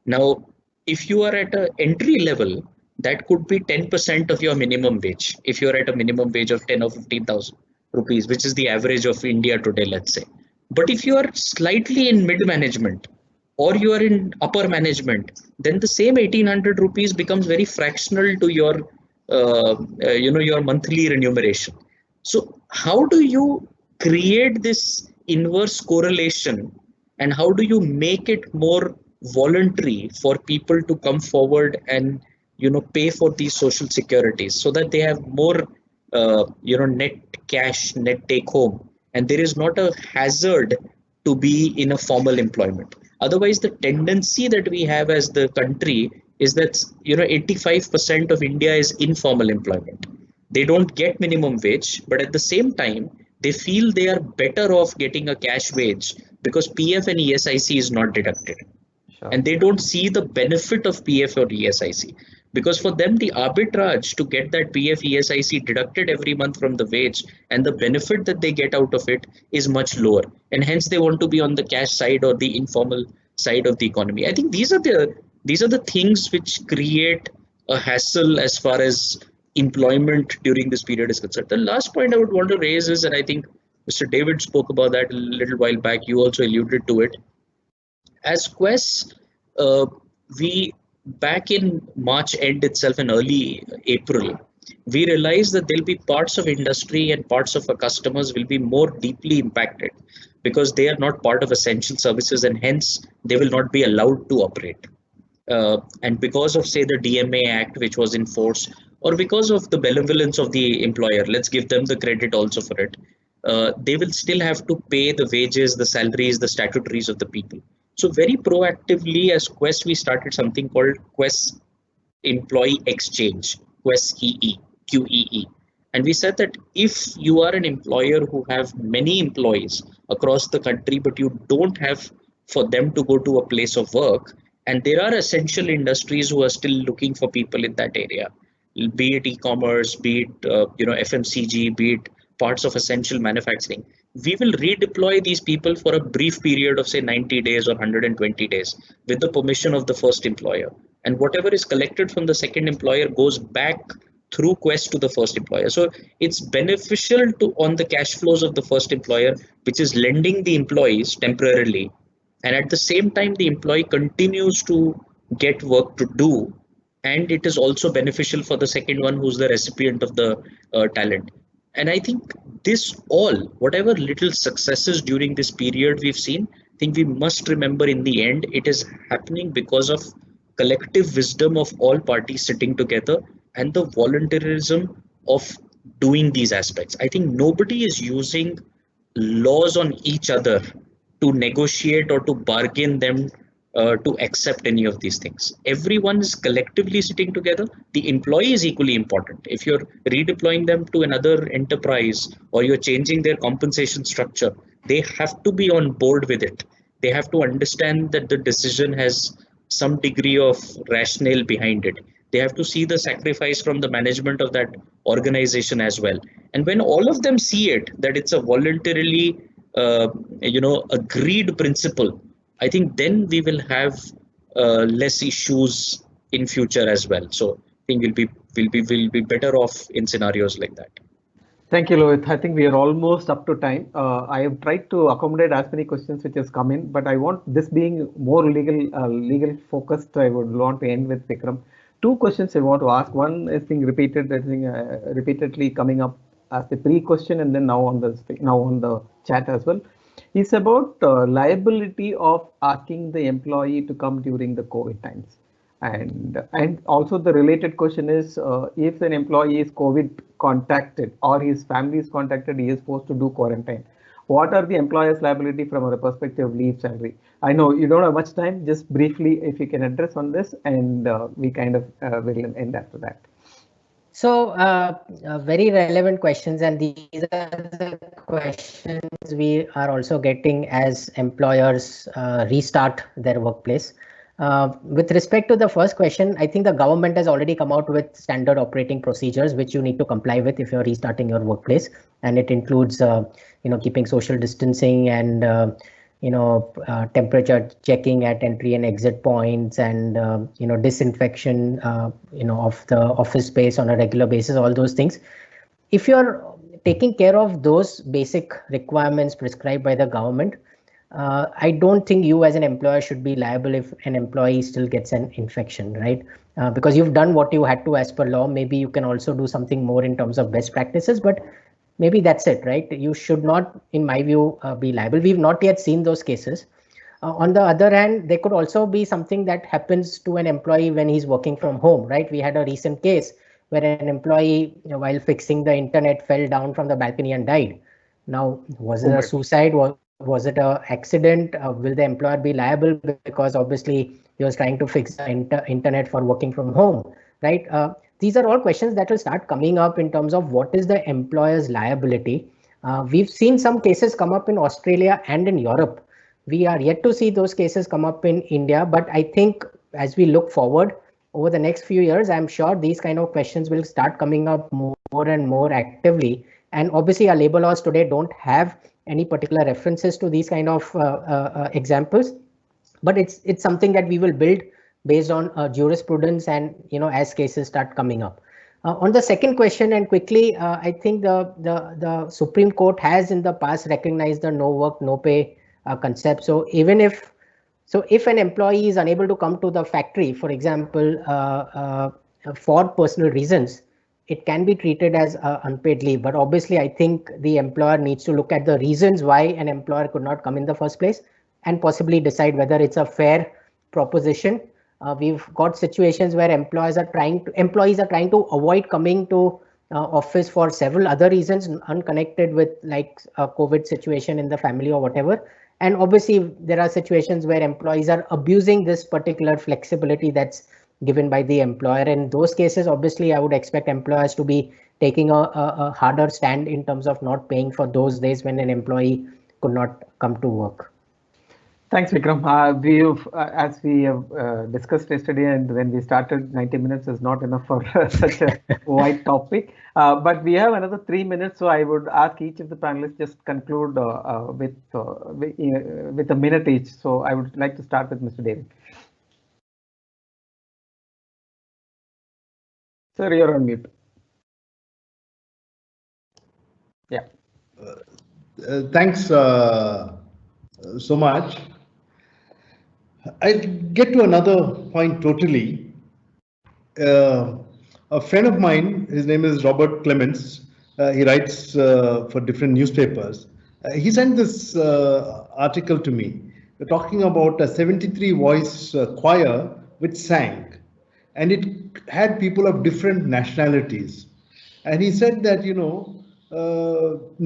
Now, if you are at an entry level, that could be 10% of your minimum wage. If you're at a minimum wage of 10 or 15,000 rupees, which is the average of India today, let's say. But if you are slightly in mid management or you are in upper management, then the same 1,800 rupees becomes very fractional to your, your monthly remuneration. So how do you create this inverse correlation, and how do you make it more voluntary for people to come forward and pay for these social securities so that they have more net cash, net take home, and there is not a hazard to be in a formal employment? Otherwise, the tendency that we have as the country is that 85% of India is informal employment. They don't get minimum wage, but at the same time they feel they are better off getting a cash wage because PF and ESIC is not deducted. Sure. And they don't see the benefit of PF or ESIC, because for them the arbitrage to get that PF ESIC deducted every month from the wage and the benefit that they get out of it is much lower, and hence they want to be on the cash side or the informal side of the economy. I think these are the things which create a hassle as far as employment during this period is concerned. The last point I would want to raise is, and I think Mr. David spoke about that a little while back, you also alluded to it. As Quess, we back in March end itself and early April, we realized that there'll be parts of industry and parts of our customers will be more deeply impacted because they are not part of essential services, and hence they will not be allowed to operate. And because of, say, the DMA Act, which was in force, or because of the benevolence of the employer, let's give them the credit also for it, they will still have to pay the wages, the salaries, the statutories of the people. So very proactively as Quess, we started something called Quess Employee Exchange, Quess QEE. And we said that if you are an employer who have many employees across the country, but you don't have for them to go to a place of work, and there are essential industries who are still looking for people in that area, be it e-commerce, be it FMCG, be it parts of essential manufacturing, we will redeploy these people for a brief period of say 90 days or 120 days with the permission of the first employer. And whatever is collected from the second employer goes back through Quess to the first employer. So it's beneficial to on the cash flows of the first employer, which is lending the employees temporarily. And at the same time, the employee continues to get work to do. And it is also beneficial for the second one who's the recipient of the talent. And I think this all, whatever little successes during this period we've seen, I think we must remember in the end, it is happening because of collective wisdom of all parties sitting together and the voluntarism of doing these aspects. I think nobody is using laws on each other to negotiate or to bargain them to accept any of these things. Everyone is collectively sitting together. The employee is equally important. If you're redeploying them to another enterprise or you're changing their compensation structure, they have to be on board with it. They have to understand that the decision has some degree of rationale behind it. They have to see the sacrifice from the management of that organization as well. And when all of them see it, that it's a voluntarily agreed principle, I think then we will have less issues in future as well. So I think we'll be better off in scenarios like that. Thank you, Lohit. I think we are almost up to time. I have tried to accommodate as many questions which has come in, but I want this being more legal focused. I would want to end with Vikram. Two questions I want to ask. One is being repeated, I think, repeatedly coming up as the pre-question, and then now on the chat as well. It's about liability of asking the employee to come during the COVID times. And also the related question is, if an employee is COVID contacted or his family is contacted, he is supposed to do quarantine. What are the employer's liability from a perspective of leave salary? I know you don't have much time, just briefly if you can address on this, and we kind of will end after that. So very relevant questions, and these are the questions we are also getting as employers restart their workplace. With respect to the first question, I think the government has already come out with standard operating procedures which you need to comply with if you're restarting your workplace, and it includes keeping social distancing and temperature checking at entry and exit points, and disinfection of the office space on a regular basis, all those things. If you're taking care of those basic requirements prescribed by the government, I don't think you as an employer should be liable if an employee still gets an infection, right? Because you've done what you had to as per law. Maybe you can also do something more in terms of best practices, but maybe that's it, right? You should not, in my view, be liable. We've not yet seen those cases. On the other hand, there could also be something that happens to an employee when he's working from home, right? We had a recent case where an employee, while fixing the internet, fell down from the balcony and died. Now, was it a suicide? Was it an accident? Will the employer be liable because obviously he was trying to fix the internet for working from home, right? These are all questions that will start coming up in terms of what is the employer's liability. We've seen some cases come up in Australia and in Europe. We are yet to see those cases come up in India, but I think as we look forward over the next few years, I'm sure these kind of questions will start coming up more and more actively. And obviously our labor laws today don't have any particular references to these kind of examples, but it's something that we will build based on jurisprudence and as cases start coming up. On the second question, and quickly, I think the Supreme Court has in the past recognized the no work, no pay concept. So even if an employee is unable to come to the factory, for example, for personal reasons, it can be treated as unpaid leave. But obviously, I think the employer needs to look at the reasons why an employer could not come in the first place and possibly decide whether it's a fair proposition. We've got situations where employees are trying to avoid coming to office for several other reasons unconnected with like a COVID situation in the family or whatever. And obviously, there are situations where employees are abusing this particular flexibility that's given by the employer. In those cases, obviously, I would expect employers to be taking a harder stand in terms of not paying for those days when an employee could not come to work. Thanks, Vikram. As we have discussed yesterday, and when we started, 90 minutes is not enough for such a wide topic. But we have another 3 minutes, so I would ask each of the panelists just conclude with a minute each. So I would like to start with Mr. David. Sir, you're on mute. Yeah. Thanks so much. I'll get to another point totally. A friend of mine, his name is Robert Clements. He writes for different newspapers. He sent this article to me talking about a 73 voice choir which sank, and it had people of different nationalities. And he said that,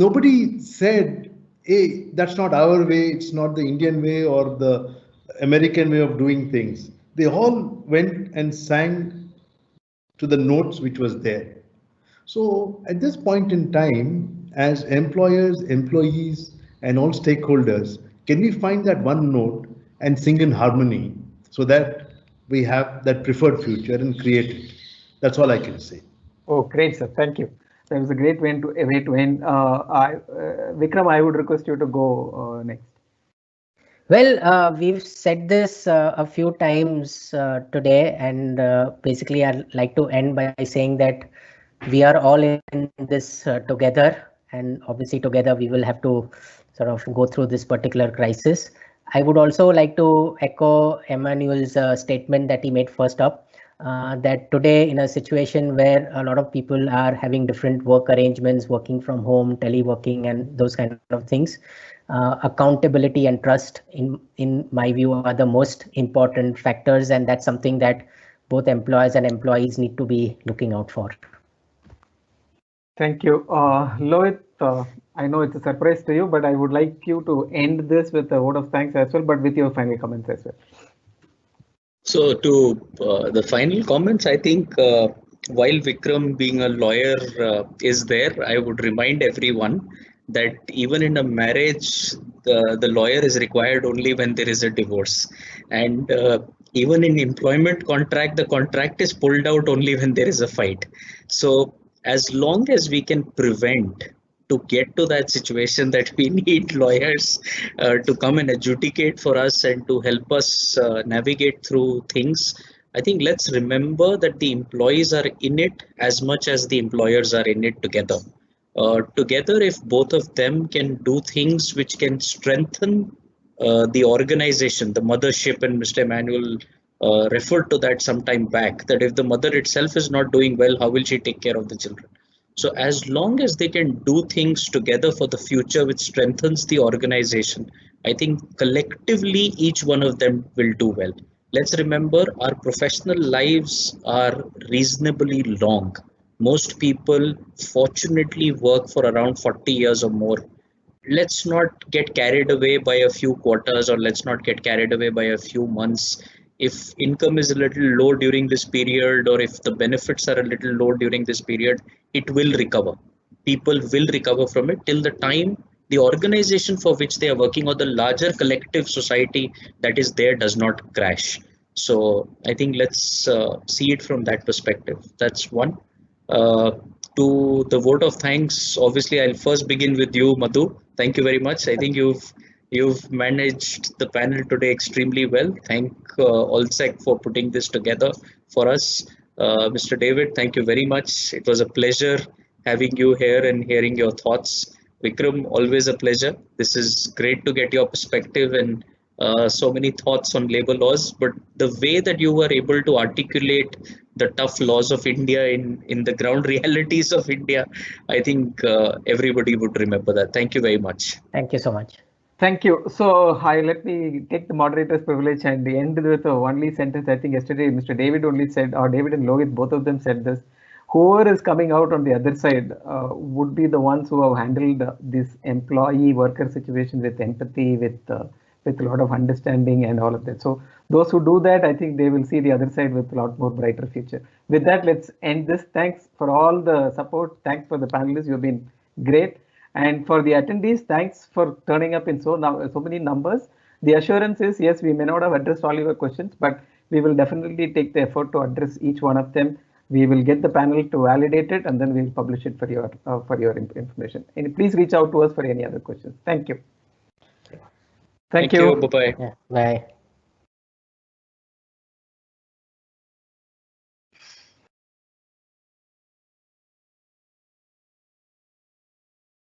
nobody said, hey, that's not our way, it's not the Indian way or the American way of doing things. They all went and sang to the notes which was there. So at this point in time, as employers, employees, and all stakeholders, can we find that one note and sing in harmony so that we have that preferred future and create it? That's all I can say. Oh, great, sir. Thank you. That was a great way to end. Vikram, I would request you to go next. Well, we've said this a few times today, and basically I'd like to end by saying that we are all in this together, and obviously together we will have to sort of go through this particular crisis. I would also like to echo Emmanuel's statement that he made first up, that today in a situation where a lot of people are having different work arrangements, working from home, teleworking, and those kind of things, accountability and trust, in my view, are the most important factors, and that's something that both employers and employees need to be looking out for. Thank you. Lohit, I know it's a surprise to you, but I would like you to end this with a vote of thanks as well, but with your final comments as well. So to the final comments, I think while Vikram being a lawyer is there, I would remind everyone that even in a marriage, the lawyer is required only when there is a divorce. And even in employment contract, the contract is pulled out only when there is a fight. So as long as we can prevent to get to that situation that we need lawyers to come and adjudicate for us and to help us navigate through things, I think let's remember that the employees are in it as much as the employers are in it together. Together, if both of them can do things which can strengthen the organization, the mothership, and Mr. Emmanuel referred to that some time back, that if the mother itself is not doing well, how will she take care of the children? So as long as they can do things together for the future, which strengthens the organization, I think collectively each one of them will do well. Let's remember our professional lives are reasonably long. Most people fortunately work for around 40 years or more. Let's not get carried away by a few quarters, or let's not get carried away by a few months. If income is a little low during this period, or if the benefits are a little low during this period, it will recover. People will recover from it till the time the organization for which they are working, or the larger collective society that is there, does not crash. So I think let's see it from that perspective. That's one. To the vote of thanks, obviously I'll first begin with you, Madhu. Thank you very much. I think you've managed the panel today extremely well. Thank Allsec for putting this together for us. Mr. David, thank you very much. It was a pleasure having you here and hearing your thoughts. Vikram, always a pleasure. This is great to get your perspective and so many thoughts on labor laws, but the way that you were able to articulate the tough laws of India in the ground realities of India, I think everybody would remember that. Thank you very much. Thank you so much. Thank you. So let me take the moderator's privilege and end with a only sentence. I think yesterday Mr. David only said, or David and Lohit, both of them said this: whoever is coming out on the other side would be the ones who have handled this employee worker situation with empathy, with a lot of understanding and all of that. So those who do that, I think they will see the other side with a lot more brighter future. With that, let's end this. Thanks for all the support. Thanks for the panelists. You've been great. And for the attendees, thanks for turning up in so many numbers. The assurance is, yes, we may not have addressed all your questions, but we will definitely take the effort to address each one of them. We will get the panel to validate it, and then we will publish it for your information. And please reach out to us for any other questions. Thank you. Thank you. Bye-bye. Yeah, bye.